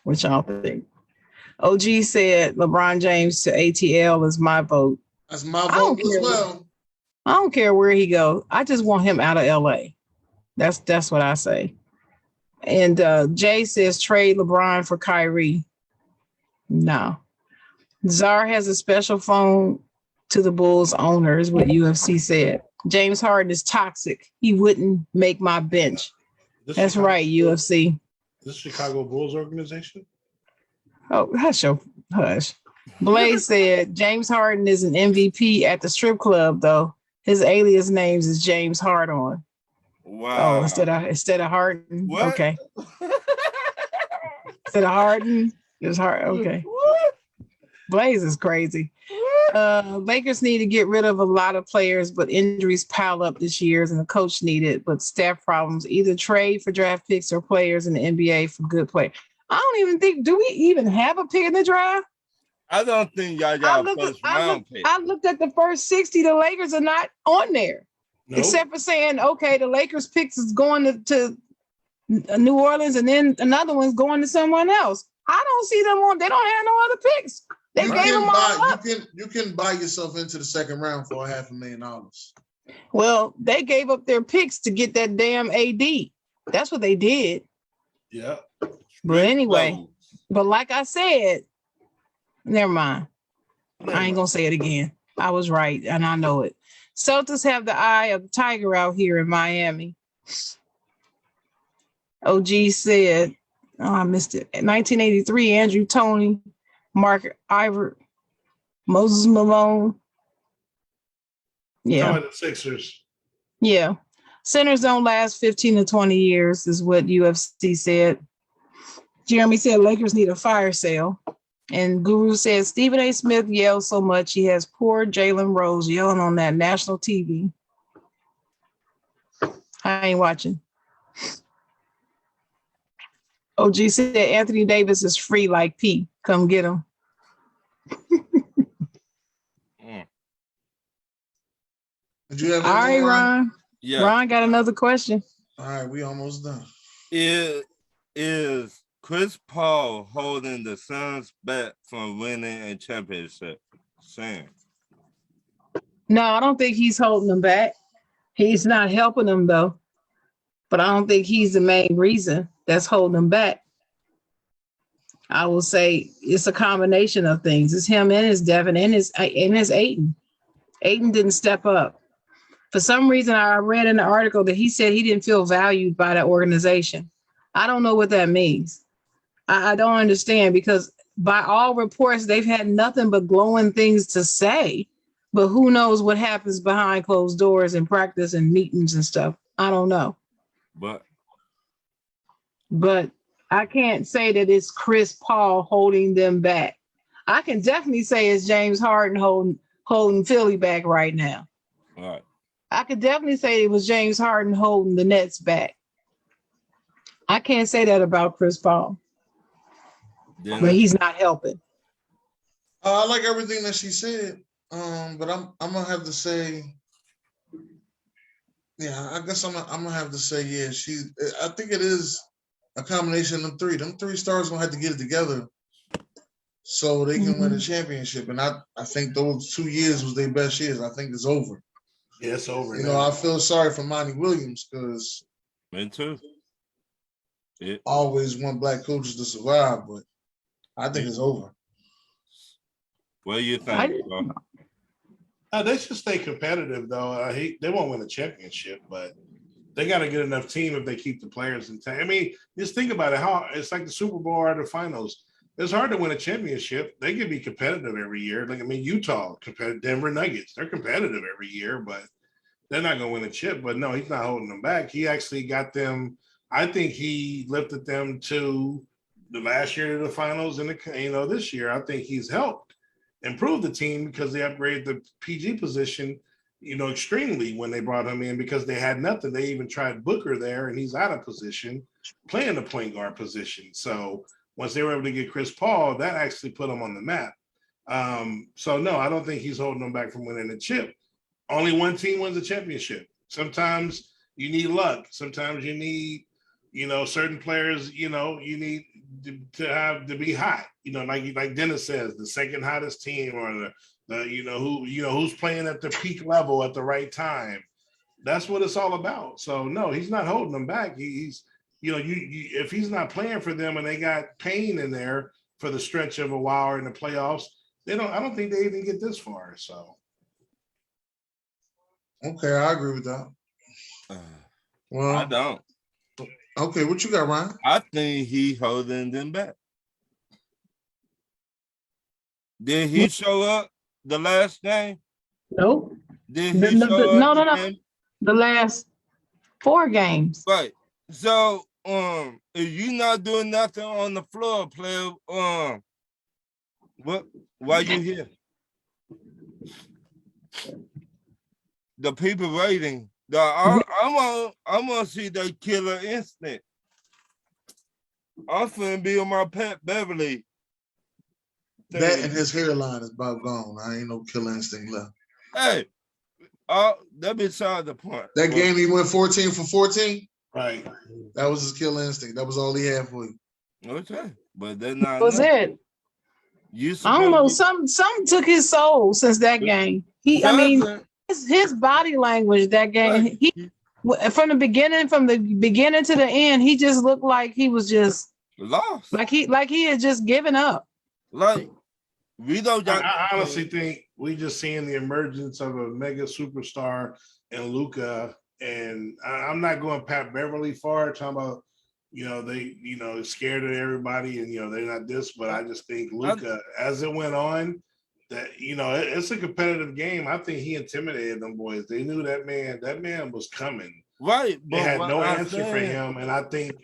What y'all think? OG said LeBron James to ATL is my vote. That's my vote as well. I don't care where he goes. I just want him out of LA. That's what I say. And Jay says trade LeBron for Kyrie. No. Czar has a special phone to the Bulls owner, is what UFC said. James Harden is toxic. He wouldn't make my bench. That's right, UFC. This Chicago Bulls organization? Oh, hush. Blaze said James Harden is an MVP at the strip club, though. His alias names is James Hardon. Wow. Oh, instead of Harden. What? Okay. Instead of Harden, it's hard. Okay. What? Blaze is crazy. Lakers need to get rid of a lot of players, but injuries pile up this year, and the coach needed, but staff problems. Either trade for draft picks or players in the NBA for good play. I don't even think, do we even have a pick in the draft? I don't think y'all got a first round pick. I looked at the first 60. The Lakers are not on there. Nope. Except for saying, okay, the Lakers picks is going to New Orleans, and then another one's going to someone else. I don't see them on. They don't have no other picks. They gave them all up. You can buy yourself into the second round for $500,000. Well, they gave up their picks to get that damn AD. That's what they did. Yeah. But anyway, but like I said, never mind. I ain't gonna say it again. I was right, and I know it. Celtics have the eye of the tiger out here in Miami. OG said, oh, I missed it. 1983, Andrew Toney, Mark Ivor, Moses Malone. Yeah. The Sixers. Yeah. Centers don't last 15 to 20 years, is what UFC said. Jeremy said Lakers need a fire sale. And Guru says Stephen A. Smith yells so much he has poor Jalen Rose yelling on that national TV. I ain't watching. OG said Anthony Davis is free like P. Come get him. Did you have all right, Ron? Yeah. Ron got another question. All right, we almost done. Is Chris Paul holding the Suns back from winning a championship? Sam. No, I don't think he's holding them back. He's not helping them, though. But I don't think he's the main reason that's holding them back. I will say it's a combination of things. It's him and his Devin and his Ayton. Ayton didn't step up. For some reason, I read in the article that he said he didn't feel valued by that organization. I don't know what that means. I don't understand, because by all reports, they've had nothing but glowing things to say But who knows what happens behind closed doors in practice and meetings and stuff. I don't know. But I can't say that it's Chris Paul holding them back. I can definitely say it's James Harden holding Philly back right now. All right. I could definitely say it was James Harden holding the Nets back. I can't say that about Chris Paul. But he's not helping. I like everything that she said. But I'm gonna have to say, yeah, I guess I'm gonna have to say, yeah, I think it is a combination of them three. Them three stars gonna have to get it together so they can win a championship. And I think those 2 years was their best years. I think it's over. Yeah, it's over. You know, I feel sorry for Monty Williams because me too. I always want black coaches to survive, but I think it's over. What do you think? They should stay competitive, though. They won't win a championship, but they got to get enough team if they keep the players in time. I mean, just think about it. How it's like the Super Bowl or the finals. It's hard to win a championship. They can be competitive every year. Like, I mean, Utah, Denver Nuggets, they're competitive every year, but they're not going to win a chip. But no, he's not holding them back. He actually got them. I think he lifted them to the last year of the finals, and this year I think he's helped improve the team because they upgraded the PG position, extremely when they brought him in because they had nothing. They even tried Booker there, and he's out of position, playing the point guard position. So once they were able to get Chris Paul, that actually put him on the map. So no, I don't think he's holding them back from winning the chip. Only one team wins a championship. Sometimes you need luck. Sometimes you need, certain players, you need to be hot. Like Dennis says, the second hottest team or who's playing at the peak level at the right time. That's what it's all about. So no, he's not holding them back. He's if he's not playing for them and they got Payne in there for the stretch of a while in the playoffs, I don't think they even get this far. So okay, I agree with that. Well, I don't. Okay, what you got, Ryan? I think he holding them back. Did he show up the last game? Nope. Did he show up? No. The last 4 games. Right. So, if you not doing nothing on the floor, player, why you here? The people rating. I'm gonna see that killer instinct. I'm finna be on my Pat Beverly. That and his hairline is about gone. I ain't no killer instinct left. Hey, that beside the point. That game he went 14 for 14. Right. That was his killer instinct. That was all he had for you. Okay, but they're not. Was it? I don't know. Something took his soul since that game. His body language that game. From the beginning to the end, he just looked like he was just lost. Like he had just given up. Like I honestly think we just seeing the emergence of a mega superstar in Luka, and I'm not going Pat Beverly far, talking about they scared of everybody and they're not this, but I just think Luka, as it went on, that it's a competitive game. I think he intimidated them boys. They knew that man was coming. Right. They had no answer for him, and I think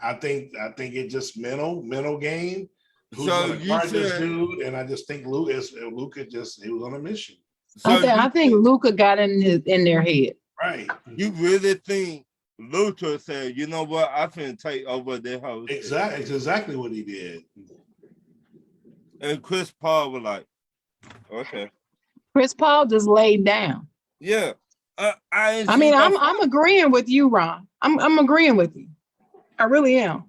it just mental game. Who's going to guard this dude? And I just think Luka he was on a mission. So I think Luka got in their head. Right. You really think Luka said, you know what, I finna take over their house? Exactly. It's exactly what he did. And Chris Paul was like, okay. Chris Paul just laid down. Yeah. I'm agreeing with you, Ron. I'm agreeing with you. I really am.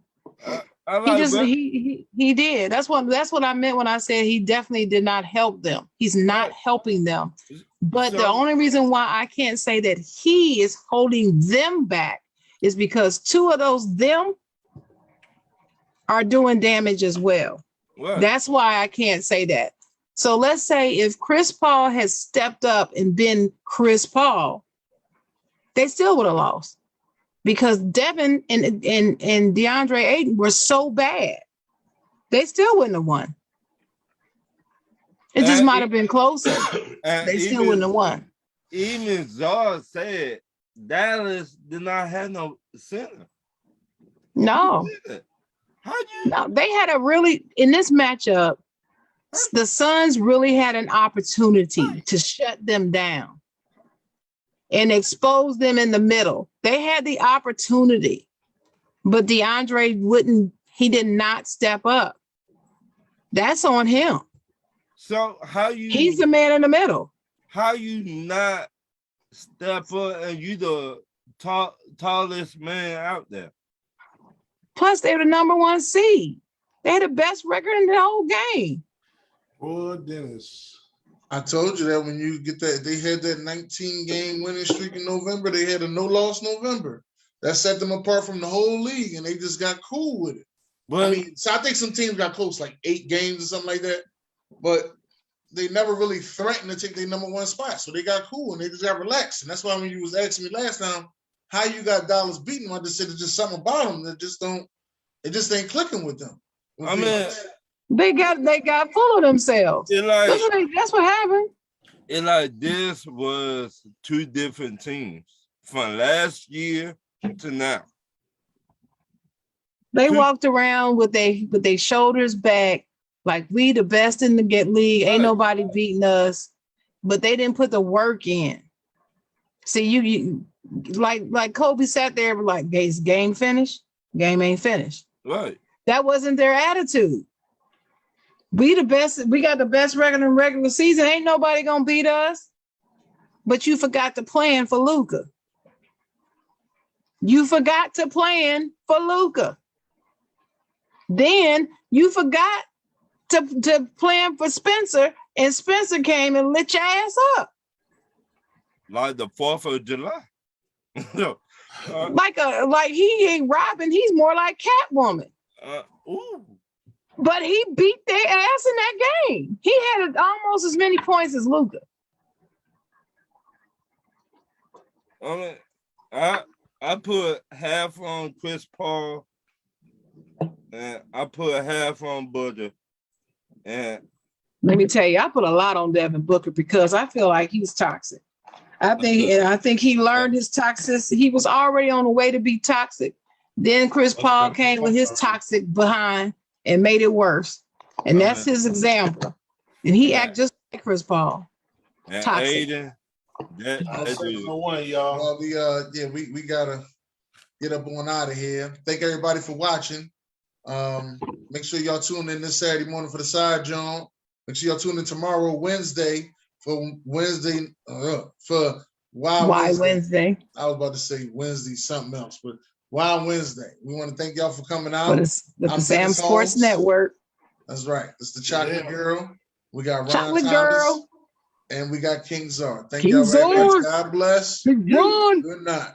He did. That's what I meant when I said he definitely did not help them. He's not helping them. But the only reason why I can't say that he is holding them back is because 2 of those them are doing damage as well. What? That's why I can't say that. So let's say if Chris Paul has stepped up and been Chris Paul, they still would have lost. Because Devin and DeAndre Ayton were so bad, they still wouldn't have won. It just might have been closer. And They still wouldn't have won. Even Zar said Dallas did not have no center. No. How you? No, they had a really, in this matchup, the Suns really had an opportunity to shut them down and expose them in the middle. They had the opportunity, but DeAndre he did not step up. That's on him. So how you? He's the man in the middle. How you not step up and you the tallest man out there? Plus, they're the number 1 seed. They had the best record in the whole game. Poor Dennis. I told you that when you get that, they had that 19-game winning streak in November. They had a no-loss November. That set them apart from the whole league, and they just got cool with it. But I mean, so I think some teams got close, like 8 games or something like that, but they never really threatened to take their number 1 spot. So they got cool and they just got relaxed. And that's why when you was asking me last time how you got Dallas beating them, I just said it's just something about them that just ain't clicking with them. I mean, they got full of themselves. That's what happened. It like this was 2 different teams from last year to now. They walked around with their shoulders back, like we the best in the league. Ain't nobody beating us, but they didn't put the work in. See, you like Kobe sat there like, "Is game finished? Game ain't finished." Right. That wasn't their attitude. We the best. We got the best record in regular season. Ain't nobody gonna beat us. But you forgot to plan for Luka. You forgot to plan for Luka. Then you forgot to plan for Spencer, and Spencer came and lit your ass up. Like the 4th of July. Like he ain't Robin, he's more like Catwoman. But he beat their ass in that game. He had almost as many points as Luka. I mean, I put half on Chris Paul, and I put half on Booker. And let me tell you, I put a lot on Devin Booker because I feel like he's toxic. I think he learned his toxicity. He was already on the way to be toxic. Then Chris Paul came with his toxic behind and made it worse. And that's his example. And he act just like Chris Paul. And toxic. Aiden, That's one, y'all. Well, we gotta get up on out of here. Thank everybody for watching. Make sure y'all tune in this Saturday morning for the Side John. Make sure y'all tune in tomorrow, Wednesday, for Wild Wednesday. I was about to say Wednesday something else, but Wild Wednesday. We want to thank y'all for coming out. With the Sam Sports Network. That's right. It's the Chocolate Girl. We got Ron Chocolate Thomas, Girl. and we got King Czar. Thank King y'all very Czar. much. God bless. Big Ron. Good night.